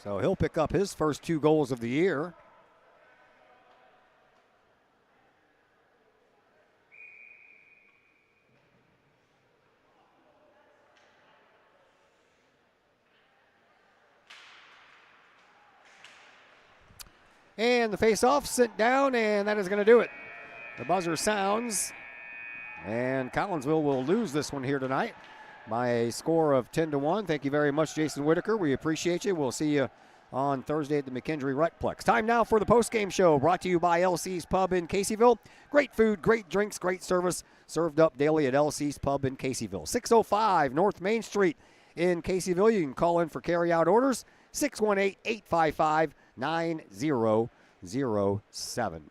So he'll pick up his first 2 goals of the year. And the face-off sent down, and that is going to do it. The buzzer sounds, and Collinsville will lose this one here tonight by a score of 10-1. Thank you very much, Jason Whitaker. We appreciate you. We'll see you on Thursday at the McKendree Recplex. Time now for the post-game show, brought to you by LC's Pub in Caseyville. Great food, great drinks, great service, served up daily at LC's Pub in Caseyville. 605 North Main Street in Caseyville. You can call in for carry-out orders, 618-855-9007.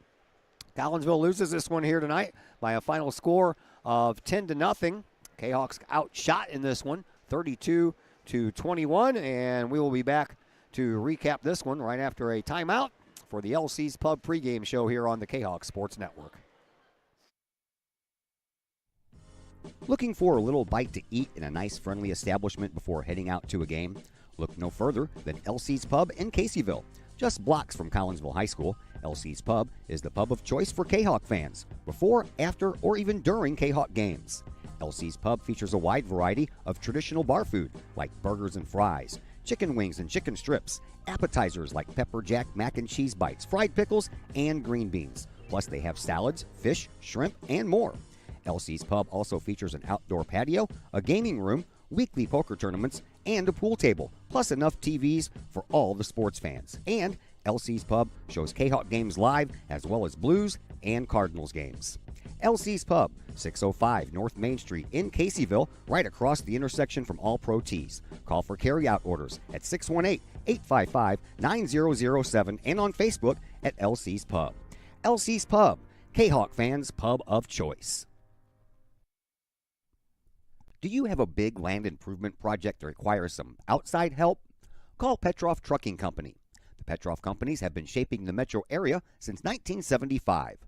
Collinsville loses this one here tonight by a final score of 10-0. Kahawks outshot in this one, 32-21, and we will be back to recap this one right after a timeout for the LC's Pub pregame show here on the Kahawk Sports Network. Looking for a little bite to eat in a nice, friendly establishment before heading out to a game? Look no further than LC's Pub in Caseyville. Just blocks from Collinsville High School, LC's Pub is the pub of choice for Kahawk fans, before, after, or even during Kahawk games. LC's Pub features a wide variety of traditional bar food like burgers and fries, chicken wings and chicken strips, appetizers like pepper jack mac and cheese bites, fried pickles, and green beans. Plus they have salads, fish, shrimp, and more. LC's Pub also features an outdoor patio, a gaming room, weekly poker tournaments, and a pool table, plus enough TVs for all the sports fans. And LC's Pub shows Kahawk games live, as well as Blues and Cardinals games. LC's Pub, 605 North Main Street in Caseyville, right across the intersection from All Pro Tees. Call for carry-out orders at 618-855-9007 and on Facebook at LC's Pub. LC's Pub, Kahawk fans' pub of choice. Do you have a big land improvement project that requires some outside help? Call Petroff Trucking Company. The Petroff Companies have been shaping the metro area since 1975.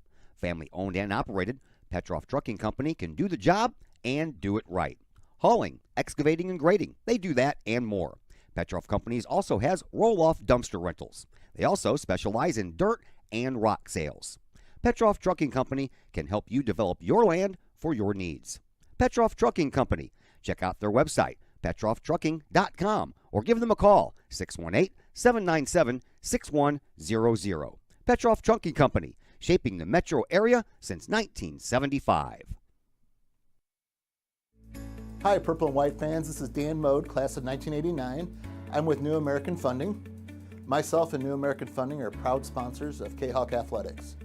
Family owned and operated, Petroff Trucking Company can do the job and do it right. Hauling, excavating, and grading, they do that and more. Petroff Companies also has roll-off dumpster rentals. They also specialize in dirt and rock sales. Petroff Trucking Company can help you develop your land for your needs. Petroff Trucking Company. Check out their website, PetrovTrucking.com, or give them a call, 618-797-6100. Petrov Trucking Company, shaping the metro area since 1975. Hi, Purple and White fans. This is Dan Mode, class of 1989. I'm with New American Funding. Myself and New American Funding are proud sponsors of Kahok Athletics.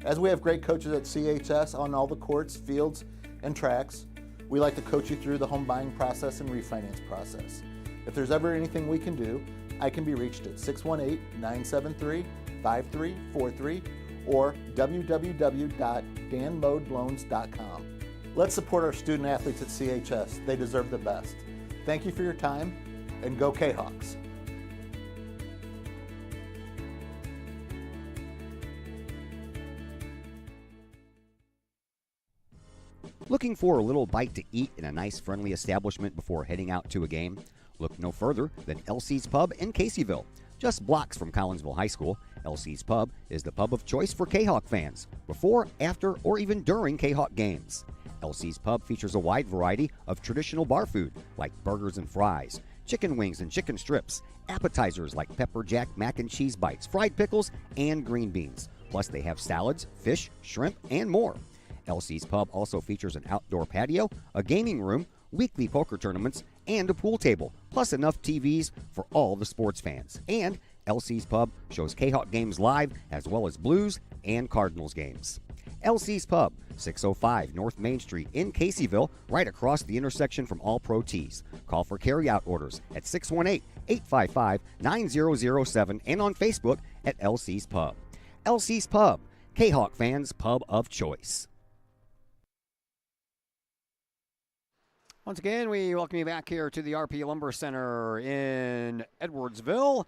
As we have great coaches at CHS on all the courts, fields, and tracks, we like to coach you through the home buying process and refinance process. If there's ever anything we can do, I can be reached at 618-973-5343 or www.danmodeloans.com. Let's support our student athletes at CHS. They deserve the best. Thank you for your time, and go Kahawks. Looking for a little bite to eat in a nice, friendly establishment before heading out to a game? Look no further than LC's Pub in Caseyville. Just blocks from Collinsville High School, LC's Pub is the pub of choice for Kahawk fans, before, after, or even during Kahawk games. LC's Pub features a wide variety of traditional bar food like burgers and fries, chicken wings and chicken strips, appetizers like pepper jack mac and cheese bites, fried pickles, and green beans. Plus they have salads, fish, shrimp, and more. LC's Pub also features an outdoor patio, a gaming room, weekly poker tournaments, and a pool table, plus enough TVs for all the sports fans. And LC's Pub shows Kahawk games live as well as Blues and Cardinals games. LC's Pub, 605 North Main Street in Caseyville, right across the intersection from All Pro Tees. Call for carryout orders at 618-855-9007 and on Facebook at LC's Pub. LC's Pub, Kahawk fans' pub of choice. Once again, we welcome you back here to the RP Lumber Center in Edwardsville.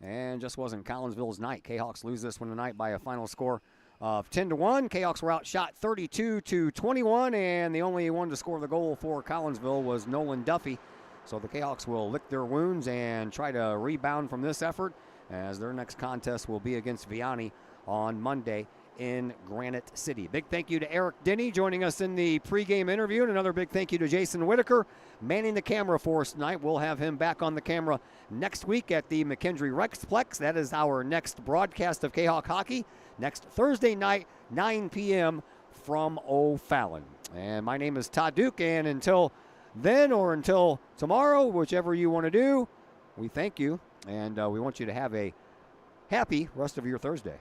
And just wasn't Collinsville's night. Kahawks lose this one tonight by a final score of 10-1. Kahawks were outshot 32-21, and the only one to score the goal for Collinsville was Nolan Duffy. So the Kahawks will lick their wounds and try to rebound from this effort, as their next contest will be against Vianney on Monday in Granite City. Big thank you to Eric Denny joining us in the pregame interview, and another big thank you to Jason Whitaker manning the camera for us tonight. We'll have him back on the camera next week at the McKendree Rexplex. That is our next broadcast of Kahawk hockey, next Thursday night, 9 p.m. from O'Fallon. And my name is Todd Duke, and until then or until tomorrow, whichever you want to do, we thank you, and we want you to have a happy rest of your Thursday.